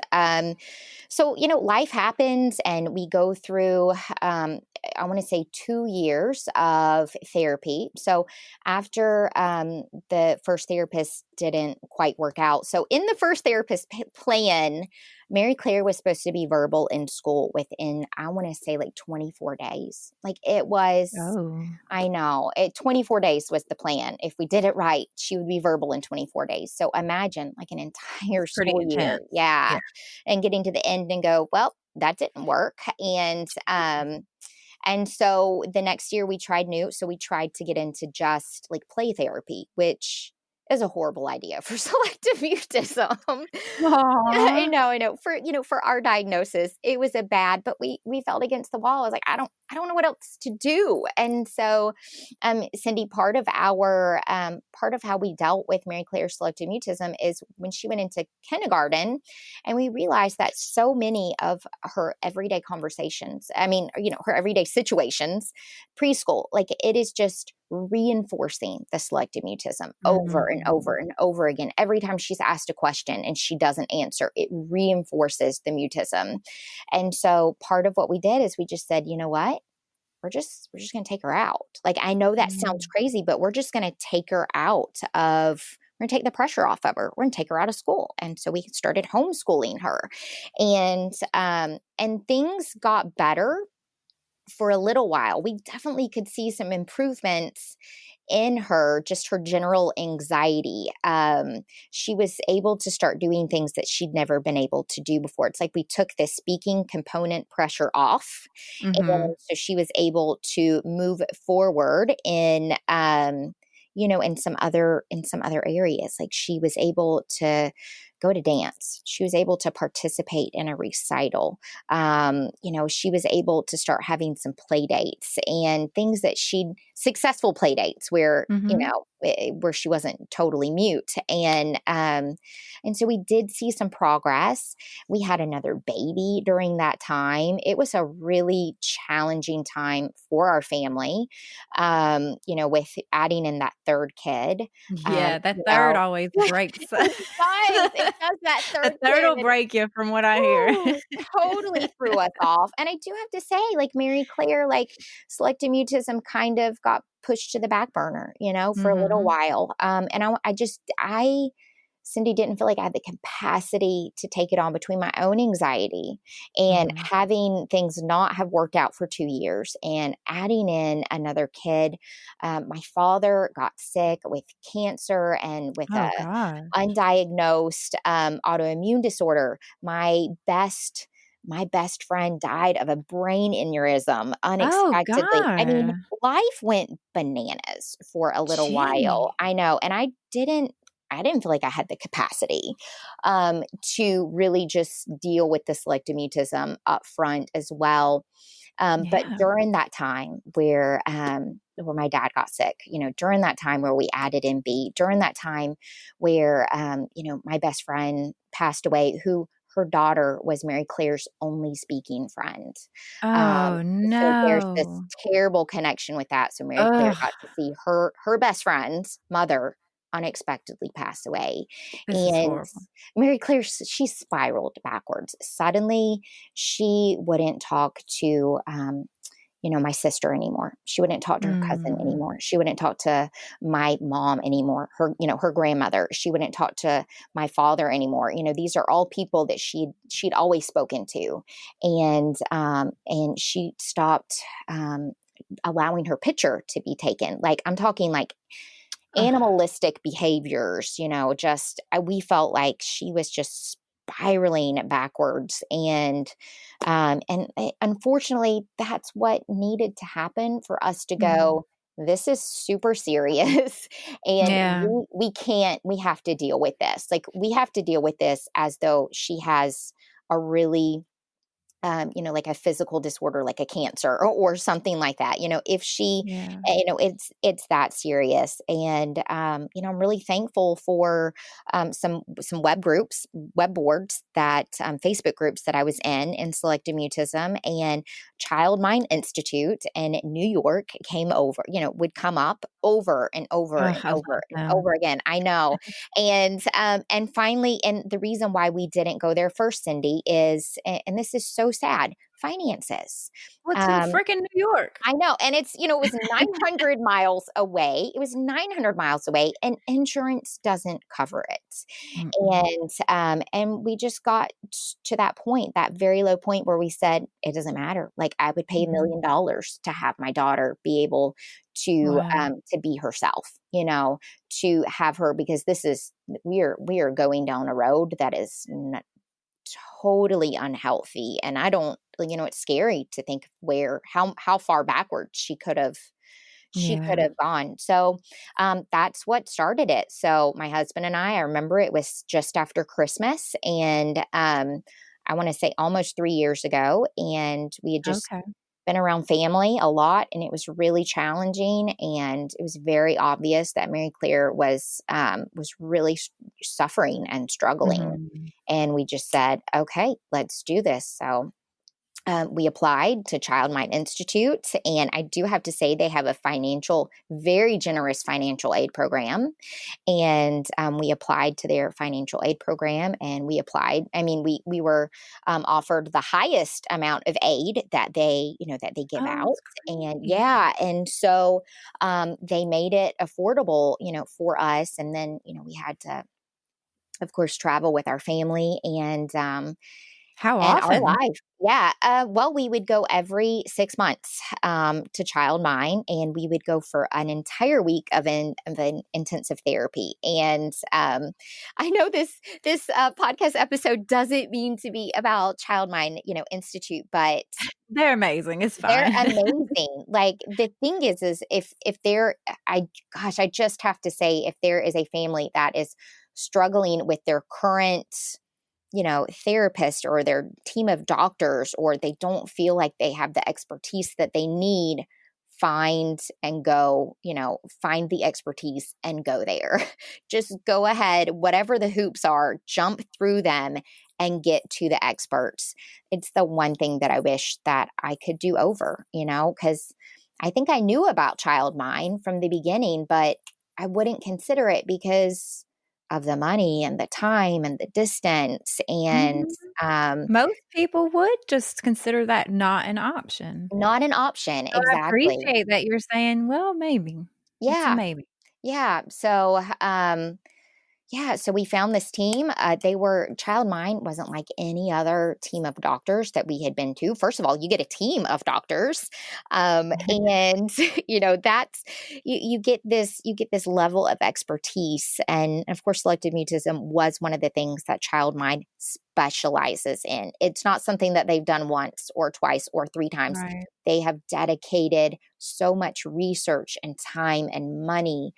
[SPEAKER 3] So, life happens and we go through, I want to say 2 years of therapy. So, after the first therapist didn't quite work out. So, in the first therapist plan, Mary Claire was supposed to be verbal in school within, I want to say, like 24 days. Like it was,
[SPEAKER 1] Oh,
[SPEAKER 3] I know, 24 days was the plan. If we did it right, she would be verbal in 24 days. So imagine like an entire
[SPEAKER 1] it's pretty
[SPEAKER 3] school year.
[SPEAKER 1] intense.
[SPEAKER 3] Yeah.
[SPEAKER 1] Yeah.
[SPEAKER 3] And getting to the end and go, well, that didn't work. And so the next year we tried new. So we tried to get into just like play therapy, which is a horrible idea for selective mutism. I
[SPEAKER 1] Aw.
[SPEAKER 3] know, I know. For our diagnosis, it was a bad, but we felt against the wall. I was like, I don't know what else to do. And so, Cindy, part of how we dealt with Mary Claire's selective mutism is when she went into kindergarten, and we realized that so many of her everyday conversations, I mean, her everyday situations, preschool, like it is just reinforcing the selective mutism over and over
[SPEAKER 1] Mhm.
[SPEAKER 3] and over again. Every time she's asked a question and she doesn't answer, it reinforces the mutism. And so part of what we did is we just said, you know what? We're just going to take her out. Like I know that sounds
[SPEAKER 1] Mm.
[SPEAKER 3] crazy, but we're just going to take her out of we're going to take the pressure off of her. We're going to take her out of school. And so we started homeschooling her. And things got better for a little while. We definitely could see some improvements in her, just her general anxiety. She was able to start doing things that she'd never been able to do before. It's like we took the speaking component pressure off. And
[SPEAKER 1] Mhm.
[SPEAKER 3] so she was able to move forward in some other areas. Like she was able to go to dance. She was able to participate in a recital. She was able to start having some play dates and things that she'd successful play dates where,
[SPEAKER 1] Mhm.
[SPEAKER 3] where she wasn't totally mute. And so we did see some progress. We had another baby during that time. It was a really challenging time for our family, with adding in that third kid.
[SPEAKER 1] Yeah, that
[SPEAKER 3] You
[SPEAKER 1] third
[SPEAKER 3] know,
[SPEAKER 1] always breaks.
[SPEAKER 3] it does that
[SPEAKER 1] The
[SPEAKER 3] third
[SPEAKER 1] third will
[SPEAKER 3] kid.
[SPEAKER 1] break you from what I hear.
[SPEAKER 3] Woo, totally threw us off. And I do have to say, like Mary Claire, like selective mutism kind of got pushed to the back burner, for a little
[SPEAKER 1] Mhm.
[SPEAKER 3] while. And Cindy didn't feel like I had the capacity to take it on between my own anxiety and
[SPEAKER 1] Mhm.
[SPEAKER 3] having things not have worked out for 2 years and adding in another kid. My father got sick with cancer and with a
[SPEAKER 1] Oh gosh.
[SPEAKER 3] undiagnosed autoimmune disorder. My best friend died of a brain aneurysm
[SPEAKER 1] Oh
[SPEAKER 3] unexpectedly. I mean,
[SPEAKER 1] god.
[SPEAKER 3] life went bananas for a little while.
[SPEAKER 1] Gee.
[SPEAKER 3] I know, and I didn't feel like I had the capacity to really just deal with the selective mutism up front as well. But
[SPEAKER 1] Yeah.
[SPEAKER 3] during that time where my dad got sick, during that time where we added in B, during that time where, my best friend passed away, who her daughter was Mary Claire's only speaking friend. Um,
[SPEAKER 1] Oh,
[SPEAKER 3] so there's this
[SPEAKER 1] no.
[SPEAKER 3] terrible connection with that. So Mary Claire
[SPEAKER 1] Ugh,
[SPEAKER 3] got to see her best friend's mother unexpectedly pass away.
[SPEAKER 1] this is
[SPEAKER 3] And
[SPEAKER 1] horrible.
[SPEAKER 3] Mary Claire, she spiraled backwards. Suddenly, she wouldn't talk to, my sister anymore. She wouldn't talk to her cousin
[SPEAKER 1] Mm.
[SPEAKER 3] anymore. She wouldn't talk to my mom anymore. Her grandmother. She wouldn't talk to my father anymore. These are all people that she'd always spoken to, and she stopped allowing her picture to be taken. Like I'm talking like
[SPEAKER 1] Ugh.
[SPEAKER 3] animalistic behaviors, just we felt like she was just spiraling backwards. And unfortunately, that's what needed to happen for us to
[SPEAKER 1] Mhm.
[SPEAKER 3] go, this is super serious. And
[SPEAKER 1] Yeah.
[SPEAKER 3] we have to deal with this. Like we have to deal with this as though she has a really like a physical disorder, like a cancer or something like that. If she,
[SPEAKER 1] Yeah.
[SPEAKER 3] it's that serious. And, I'm really thankful for some web boards Facebook groups that I was in selective mutism, and Child Mind Institute in New York came over, would come up over and over
[SPEAKER 1] Oh,
[SPEAKER 3] and
[SPEAKER 1] I
[SPEAKER 3] over
[SPEAKER 1] love
[SPEAKER 3] and
[SPEAKER 1] them.
[SPEAKER 3] over again. I know. And finally, and the reason why we didn't go there first, Cindy, is, and this is so sad, finances.
[SPEAKER 1] Well, it's in
[SPEAKER 3] Um,
[SPEAKER 1] freaking New York.
[SPEAKER 3] I know, and it was 900 miles away. It was 900 miles away, and insurance doesn't cover it.
[SPEAKER 1] Mm-mm.
[SPEAKER 3] And we just got to that point, that very low point where we said, it doesn't matter. Like, I would pay
[SPEAKER 1] Mhm.
[SPEAKER 3] $1 million to have my daughter be able
[SPEAKER 1] Wow.
[SPEAKER 3] to be herself, to have her, because we are going down a road that is totally unhealthy. And I don't, it's scary to think how far backwards she could have
[SPEAKER 1] Yeah.
[SPEAKER 3] gone. So that's what started it. So my husband and I remember it was just after Christmas, and I want to say almost 3 years ago, and we had just
[SPEAKER 1] Okay.
[SPEAKER 3] been around family a lot, and it was really challenging, and it was very obvious that Mary Claire was really suffering and struggling,
[SPEAKER 1] Mhm.
[SPEAKER 3] and we just said, okay, let's do this. So we applied to Child Mind Institute, and I do have to say they have a very generous financial aid program. And we applied to their financial aid program, and we applied. I mean, we were offered the highest amount of aid that they give
[SPEAKER 1] Oh,
[SPEAKER 3] out,
[SPEAKER 1] that's
[SPEAKER 3] and
[SPEAKER 1] great.
[SPEAKER 3] yeah, and so they made it affordable, for us. And then we had to, of course, travel with our family,
[SPEAKER 1] How
[SPEAKER 3] and our
[SPEAKER 1] often?
[SPEAKER 3] life. Yeah. Well, we would go every 6 months to Child Mind, and we would go for an entire week of an intensive therapy. And I know this podcast episode doesn't mean to be about Child Mind, Institute, but
[SPEAKER 1] They're amazing, it's
[SPEAKER 3] they're
[SPEAKER 1] fine.
[SPEAKER 3] amazing. Like, the thing is if there, I just have to say, if there is a family that is struggling with their current therapist or their team of doctors, or they don't feel like they have the expertise that they need, find the expertise and go there. Just go ahead, whatever the hoops are, jump through them and get to the experts. It's the one thing that I wish that I could do over, because I think I knew about Child Mind from the beginning, but I wouldn't consider it because of the money and the time and the distance, and
[SPEAKER 1] Mhm. Most people would just consider that not an option.
[SPEAKER 3] not an option.
[SPEAKER 1] So I
[SPEAKER 3] Exactly.
[SPEAKER 1] appreciate that you're saying, "Well, maybe." It's a
[SPEAKER 3] Yeah.
[SPEAKER 1] maybe.
[SPEAKER 3] Yeah. So, yeah, so we found this team. Child Mind wasn't like any other team of doctors that we had been to. First of all, you get a team of doctors, and that's you get this level of expertise, and of course, selective mutism was one of the things that Child Mind specializes in. It's not something that they've done once or twice or three times.
[SPEAKER 1] Right.
[SPEAKER 3] They have dedicated so much research and time and money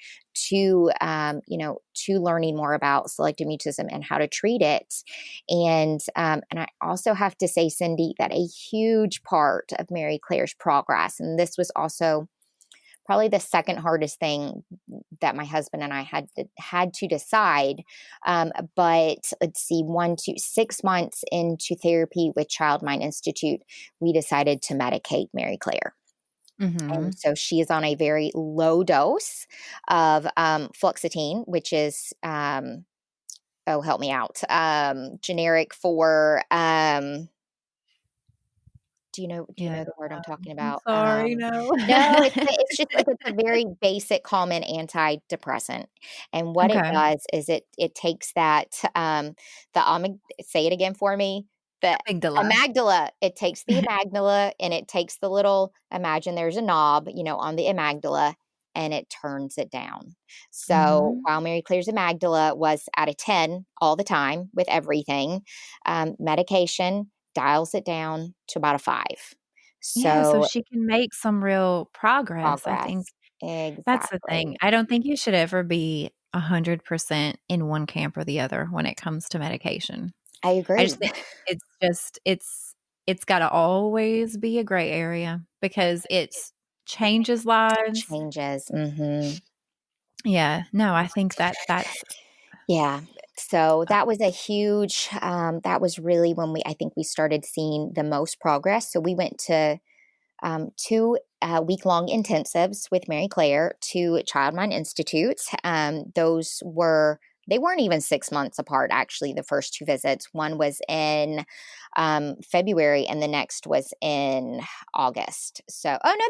[SPEAKER 3] to learning more about selective mutism and how to treat it. And I also have to say, Cindy, that a huge part of Mary Claire's progress, and this was also probably the second hardest thing that my husband and I had to decide. But let's see, 6 months into therapy with Child Mind Institute, we decided to medicate Mary Claire. And
[SPEAKER 1] Mhm.
[SPEAKER 3] so she is on a very low dose of fluoxetine, which is, oh, help me out, generic for, do you
[SPEAKER 1] Yeah.
[SPEAKER 3] know the word I'm talking
[SPEAKER 1] I'm
[SPEAKER 3] about?
[SPEAKER 1] sorry, no.
[SPEAKER 3] No, it's just like, it's a very basic common antidepressant, and what it
[SPEAKER 1] Okay.
[SPEAKER 3] does is it takes that, say it again for me, the
[SPEAKER 1] Amygdala.
[SPEAKER 3] amygdala. It takes the amygdala, and it takes the little, imagine there's a knob, on the amygdala, and it turns it down. So,
[SPEAKER 1] Mhm.
[SPEAKER 3] while Mary Claire's amygdala was at a 10 all the time with everything, medication dials it down to about a 5.
[SPEAKER 1] Yeah, so
[SPEAKER 3] So
[SPEAKER 1] she can make some real progress, I think
[SPEAKER 3] progress.
[SPEAKER 1] that's the thing.
[SPEAKER 3] Exactly.
[SPEAKER 1] I don't think you should ever be 100% in one camp or the other when it comes to medication.
[SPEAKER 3] I
[SPEAKER 1] I
[SPEAKER 3] agree.
[SPEAKER 1] just think it's just it's it's got to always be a gray area because it changes lives.
[SPEAKER 3] Changes. Mhm.
[SPEAKER 1] Yeah. No, I think that that's
[SPEAKER 3] Yeah. So that was a huge, that was really when I think we started seeing the most progress. So we went to two week-long intensives with Mary Claire to Child Mind Institutes. They weren't even 6 months apart, actually, the first two visits. One was in February and the next was in August. So, oh, no,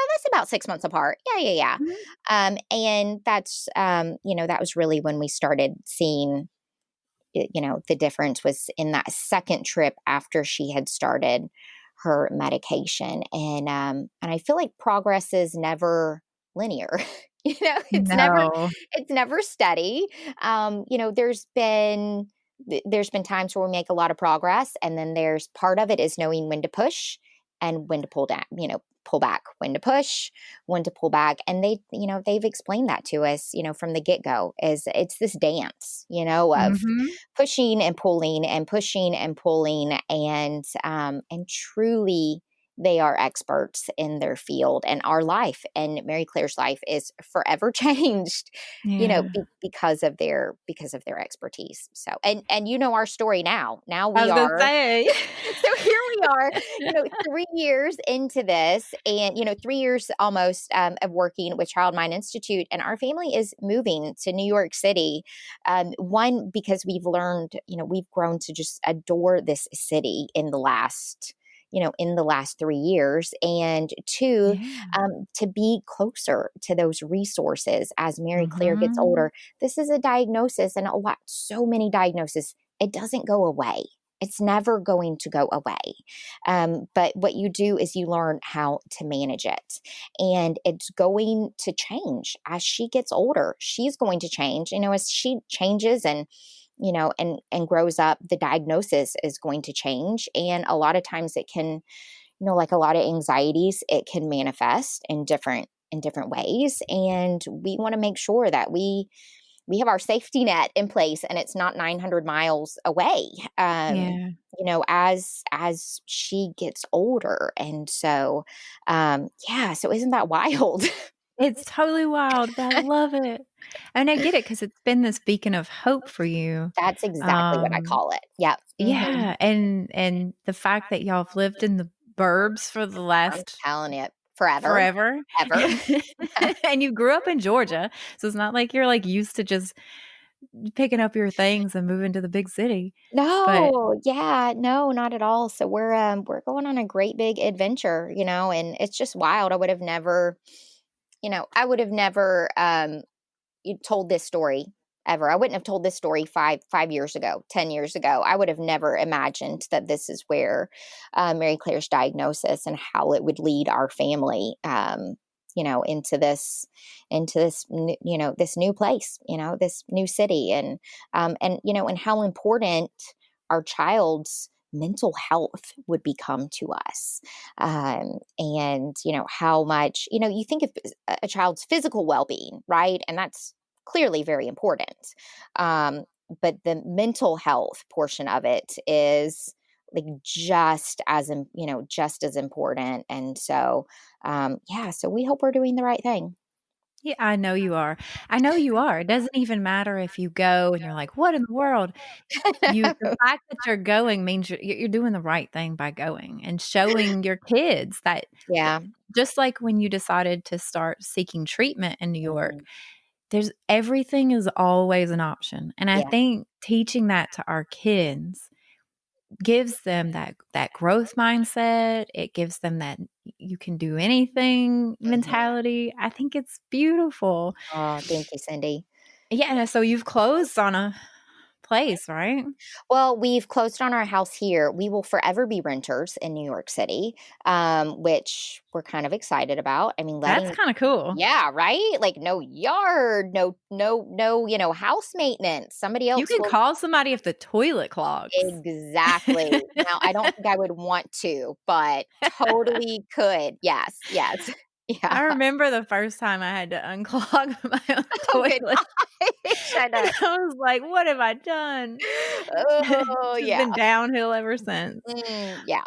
[SPEAKER 3] that's about 6 months apart. Yeah.
[SPEAKER 1] Mhm.
[SPEAKER 3] And that's, that was really when we started seeing the difference was in that second trip after she had started her medication. And I feel like progress is never linear. It's never
[SPEAKER 1] No.
[SPEAKER 3] steady. There's been times where we make a lot of progress, and then there's part of it is knowing when to push and when to pull down, pull back, when to push, when to pull back. And they've explained that to us, from the get-go, is it's this dance, of
[SPEAKER 1] Mhm.
[SPEAKER 3] pushing and pulling and pushing and pulling, and truly they are experts in their field, and our life and Mary Claire's life is forever changed,
[SPEAKER 1] Yeah.
[SPEAKER 3] because of their expertise. So, and our story now. Now
[SPEAKER 1] I
[SPEAKER 3] we
[SPEAKER 1] was gonna
[SPEAKER 3] are
[SPEAKER 1] say.
[SPEAKER 3] so here we are, 3 years into this, and 3 years almost, of working with Child Mind Institute, and our family is moving to New York City. One, because we've grown to just adore this city in the last 3 years, and two,
[SPEAKER 1] Yeah.
[SPEAKER 3] to be closer to those resources as Mary Claire gets
[SPEAKER 1] Mhm.
[SPEAKER 3] older. This is a diagnosis, and so many diagnoses. It doesn't go away. It's never going to go away. But what you do is you learn how to manage it. And it's going to change as she gets older. She's going to change. As she changes and grows up, the diagnosis is going to change. And a lot of times it can, like a lot of anxieties, it can manifest in different ways. And we want to make sure that we have our safety net in place and it's not 900 miles away,
[SPEAKER 1] Yeah.
[SPEAKER 3] as she gets older. And so, so isn't that wild?
[SPEAKER 1] It's totally wild, but I love it. And I get it because 'cause it's been this beacon of hope for you.
[SPEAKER 3] That's exactly what I
[SPEAKER 1] Um,
[SPEAKER 3] call it. Yep.
[SPEAKER 1] yeah, and the fact that y'all have lived in the burbs for the
[SPEAKER 3] I'm
[SPEAKER 1] last
[SPEAKER 3] telling you, forever,
[SPEAKER 1] forever,
[SPEAKER 3] ever.
[SPEAKER 1] and you grew up in Georgia, so it's not like you're, like, used to just picking up your things and moving to the big city, but
[SPEAKER 3] No, yeah, no, not at all. So we're going on a great big adventure, and it's just wild. I would have never told this story ever. I wouldn't have told this story 5 years ago, 10 years ago. I would have never imagined that this is where Mary Claire's diagnosis and how it would lead our family, this new place, this new city, and how important our child's mental health would become to us. And how much, you think of a child's physical well-being, right? And that's clearly very important. Um, but the mental health portion of it is like just as important. And so, so we hope we're doing the right thing.
[SPEAKER 1] yeah, I know you are. I know you are. It doesn't even matter if you go and you're like, "What in the world?" The fact that you're going means you're doing the right thing by going and showing your kids that
[SPEAKER 3] Yeah.
[SPEAKER 1] just like when you decided to start seeking treatment in New York,
[SPEAKER 3] Mhm.
[SPEAKER 1] there's everything is always an option, and I
[SPEAKER 3] Yeah.
[SPEAKER 1] think teaching that to our kids gives them that growth mindset, it gives them that you can do anything
[SPEAKER 3] Mhm.
[SPEAKER 1] mentality. I think it's beautiful.
[SPEAKER 3] Oh, thank you, Cindy.
[SPEAKER 1] Yeah, and so you've closed on a place, right?
[SPEAKER 3] Well, we've closed on our house here. We will forever be renters in New York City, which we're kind of excited about. I mean,
[SPEAKER 1] That's kinda cool.
[SPEAKER 3] yeah, right? Like no yard, no, house maintenance. Somebody
[SPEAKER 1] You
[SPEAKER 3] else
[SPEAKER 1] can
[SPEAKER 3] will.
[SPEAKER 1] call somebody if the toilet clogs.
[SPEAKER 3] Exactly. Now, I don't think I would want to, but totally could. Yes, yes. Yeah.
[SPEAKER 1] I remember the first time I had to unclog my own
[SPEAKER 3] Oh, good
[SPEAKER 1] toilet.
[SPEAKER 3] gosh. I know.
[SPEAKER 1] I was like, "What have I done?"
[SPEAKER 3] Oh,
[SPEAKER 1] It's just
[SPEAKER 3] yeah.
[SPEAKER 1] been downhill ever since.
[SPEAKER 3] Yeah.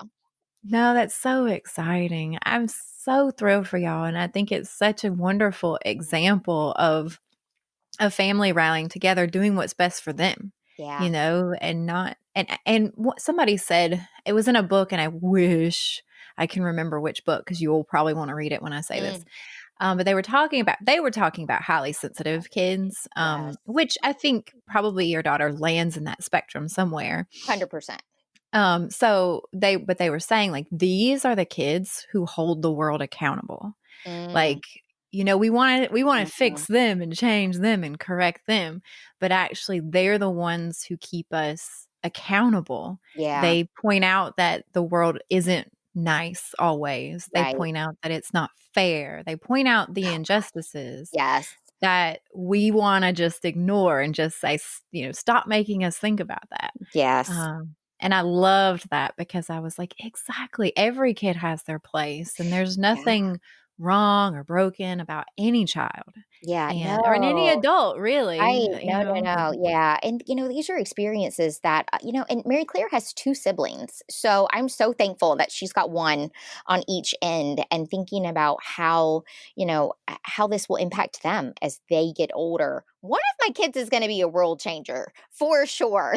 [SPEAKER 1] No, that's so exciting. I'm so thrilled for y'all, and I think it's such a wonderful example of a family rallying together, doing what's best for them,
[SPEAKER 3] Yeah.
[SPEAKER 1] and not and what somebody said, it was in a book, and I wish I can remember which book because you'll probably want to read it when I say this.
[SPEAKER 3] Mm,
[SPEAKER 1] But they were talking about highly sensitive kids,
[SPEAKER 3] yes.
[SPEAKER 1] which I think probably your daughter lands in that spectrum somewhere.
[SPEAKER 3] 100%.
[SPEAKER 1] But they were saying like these are the kids who hold the world accountable.
[SPEAKER 3] Mm,
[SPEAKER 1] Like, we want to
[SPEAKER 3] mhm.
[SPEAKER 1] fix them and change them and correct them, but actually they're the ones who keep us accountable.
[SPEAKER 3] Yeah.
[SPEAKER 1] They point out that the world isn't nice always. They
[SPEAKER 3] Right.
[SPEAKER 1] point out that it's not fair. They point out the injustices
[SPEAKER 3] Yes.
[SPEAKER 1] that we want to just ignore and just say, stop making us think about that.
[SPEAKER 3] Yes.
[SPEAKER 1] And I loved that because I was like, exactly. Every kid has their place, and there's
[SPEAKER 3] Yeah.
[SPEAKER 1] nothing wrong or broken about any child
[SPEAKER 3] Yeah.
[SPEAKER 1] or in any
[SPEAKER 3] No.
[SPEAKER 1] adult, really.
[SPEAKER 3] Right. No, no, no. Yeah. And, these are experiences that, and Mary Claire has two siblings. So I'm so thankful that she's got one on each end and thinking about how, how this will impact them as they get older. One of my kids is going to be a world changer for sure.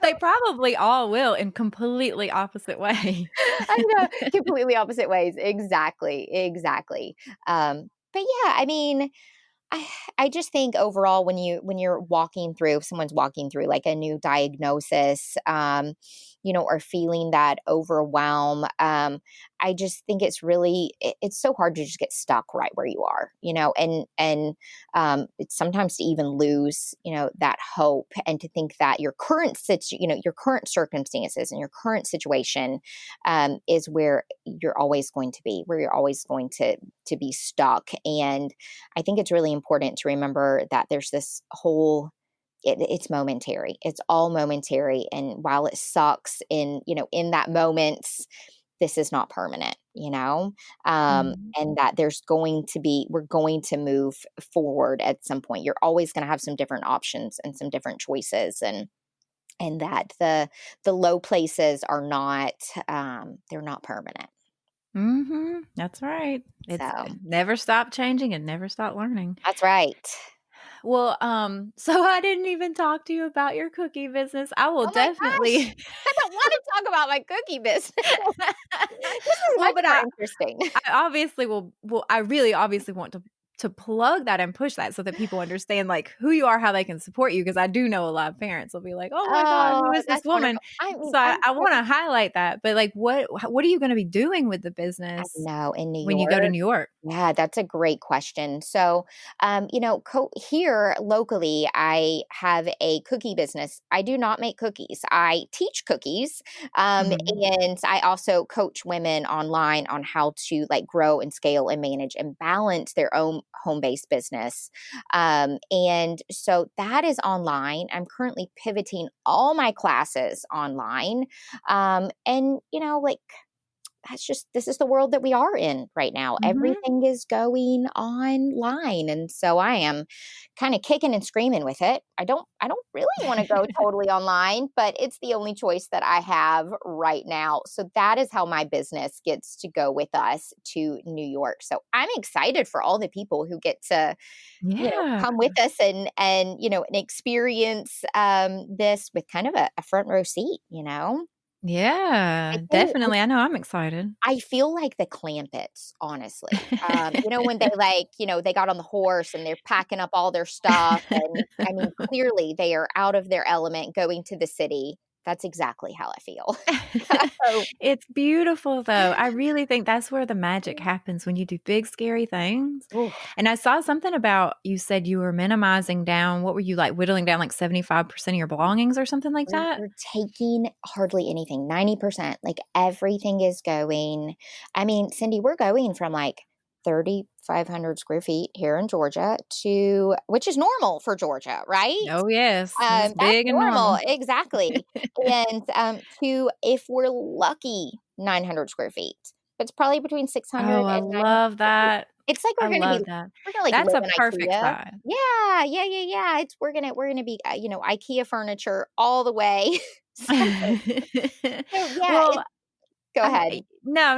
[SPEAKER 1] They probably all will in completely opposite ways.
[SPEAKER 3] I know, completely opposite ways. Exactly. Exactly. But yeah, I mean, I I just think overall when you're walking through if someone's walking through like a new diagnosis, or feeling that overwhelm, I just think it's really it's so hard to just get stuck right where you are, and it's sometimes to even lose, that hope and to think that your current circumstances and your current situation is where you're always going to be, where you're always going to be stuck. And I think it's really important to remember that there's this whole it's momentary. It's all momentary. And while it sucks in that moment, this is not permanent,
[SPEAKER 1] Mhm.
[SPEAKER 3] and that we're going to move forward at some point. You're always going to have some different options and some different choices. And that the low places are not, they're not permanent.
[SPEAKER 1] Mhm. That's right. It's
[SPEAKER 3] So
[SPEAKER 1] never stop changing and never stop learning.
[SPEAKER 3] that's right.
[SPEAKER 1] Well, so I didn't even talk to you about your cookie business. I will
[SPEAKER 3] Oh my gosh.
[SPEAKER 1] definitely
[SPEAKER 3] I don't want to talk about my cookie business. This is
[SPEAKER 1] well,
[SPEAKER 3] much
[SPEAKER 1] but
[SPEAKER 3] more interesting.
[SPEAKER 1] I obviously I really obviously want to plug that and push that so that people understand like who you are, how they can support you. Because I do know a lot of parents will be like, "Oh my God,
[SPEAKER 3] Oh,
[SPEAKER 1] who is this
[SPEAKER 3] that's
[SPEAKER 1] woman?"
[SPEAKER 3] wonderful. I mean,
[SPEAKER 1] So I,
[SPEAKER 3] I'm
[SPEAKER 1] I
[SPEAKER 3] so
[SPEAKER 1] want to highlight that. But like, what are you going to be doing with the
[SPEAKER 3] I
[SPEAKER 1] business
[SPEAKER 3] know, in New
[SPEAKER 1] when you go to
[SPEAKER 3] York.
[SPEAKER 1] New York?
[SPEAKER 3] Yeah, that's a great question. So, here locally, I have a cookie business. I do not make cookies. I teach cookies,
[SPEAKER 1] Hmm.
[SPEAKER 3] and I also coach women online on how to like grow and scale and manage and balance their own home-based business. And so that is online. I'm currently pivoting all my classes online, and like this is the world that we are in right now.
[SPEAKER 1] Hmm.
[SPEAKER 3] Everything is going online. And so I am kind of kicking and screaming with it. I don't really want to go totally online, but it's the only choice that I have right now. So that is how my business gets to go with us to New York. So I'm excited for all the people who get to,
[SPEAKER 1] Yeah.
[SPEAKER 3] come with us and experience this with kind of a front row seat. I
[SPEAKER 1] Yeah.
[SPEAKER 3] tell you,
[SPEAKER 1] Definitely. I know. I'm excited.
[SPEAKER 3] I feel like the Clampets, honestly. When they they got on the horse and they're packing up all their stuff. And I mean, clearly they are out of their element going to the city. That's exactly how I feel. So,
[SPEAKER 1] It's beautiful, though. I really think that's where the magic happens when you do big, scary things.
[SPEAKER 3] ooh,
[SPEAKER 1] And I saw something about you said you were minimizing down. What were you like, whittling down like 75% of your belongings or something like that?
[SPEAKER 3] we're taking hardly anything, 90%. Like everything is going. I mean, Cindy, we're going from like 3,500 square feet here in Georgia to, which is normal for Georgia, right?
[SPEAKER 1] Oh, yes. It's
[SPEAKER 3] That's
[SPEAKER 1] big and
[SPEAKER 3] normal,
[SPEAKER 1] normal.
[SPEAKER 3] exactly, and, to, if we're lucky, 900 square feet, but it's probably between 600
[SPEAKER 1] Oh, I
[SPEAKER 3] and 900
[SPEAKER 1] love
[SPEAKER 3] square feet.
[SPEAKER 1] that.
[SPEAKER 3] It's like
[SPEAKER 1] I love that.
[SPEAKER 3] we're gonna, like,
[SPEAKER 1] That's
[SPEAKER 3] live
[SPEAKER 1] a
[SPEAKER 3] in
[SPEAKER 1] perfect
[SPEAKER 3] IKEA.
[SPEAKER 1] size.
[SPEAKER 3] Yeah, yeah, yeah, yeah, it's we're gonna be, IKEA furniture all the way. So yeah,
[SPEAKER 1] Well,
[SPEAKER 3] Go ahead.
[SPEAKER 1] No,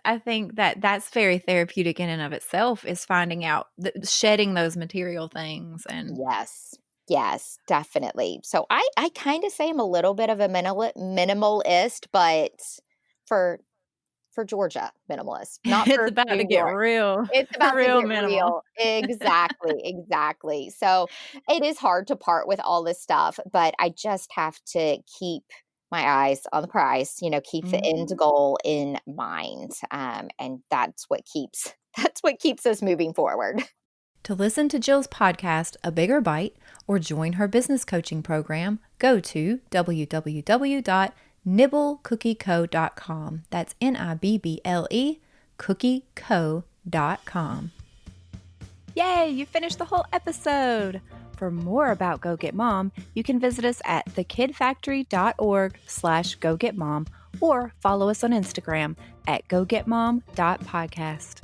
[SPEAKER 1] I think that that's very therapeutic in and of itself, is finding out, shedding those material things. And
[SPEAKER 3] Yes. Yes, definitely. So I kind of say I'm a little bit of a minimalist, but for Georgia minimalist, not
[SPEAKER 1] it's
[SPEAKER 3] for
[SPEAKER 1] about
[SPEAKER 3] New
[SPEAKER 1] to get
[SPEAKER 3] York.
[SPEAKER 1] real,
[SPEAKER 3] It's about to
[SPEAKER 1] real
[SPEAKER 3] get
[SPEAKER 1] minimal.
[SPEAKER 3] real. Exactly, exactly. So it is hard to part with all this stuff, but I just have to keep my eyes on the prize, keep the end
[SPEAKER 1] Mhm.
[SPEAKER 3] goal in mind. And that's what keeps that's what keeps us moving forward.
[SPEAKER 1] To listen to Jill's podcast, A Bigger Bite, or join her business coaching program, go to www.nibblecookie.co.com. That's NIBBLE cookieco.com. Yay, you finished the whole episode. For more about Go Get Mom, you can visit us at thekidfactory.org/gogetmom or follow us on Instagram at gogetmom.podcast.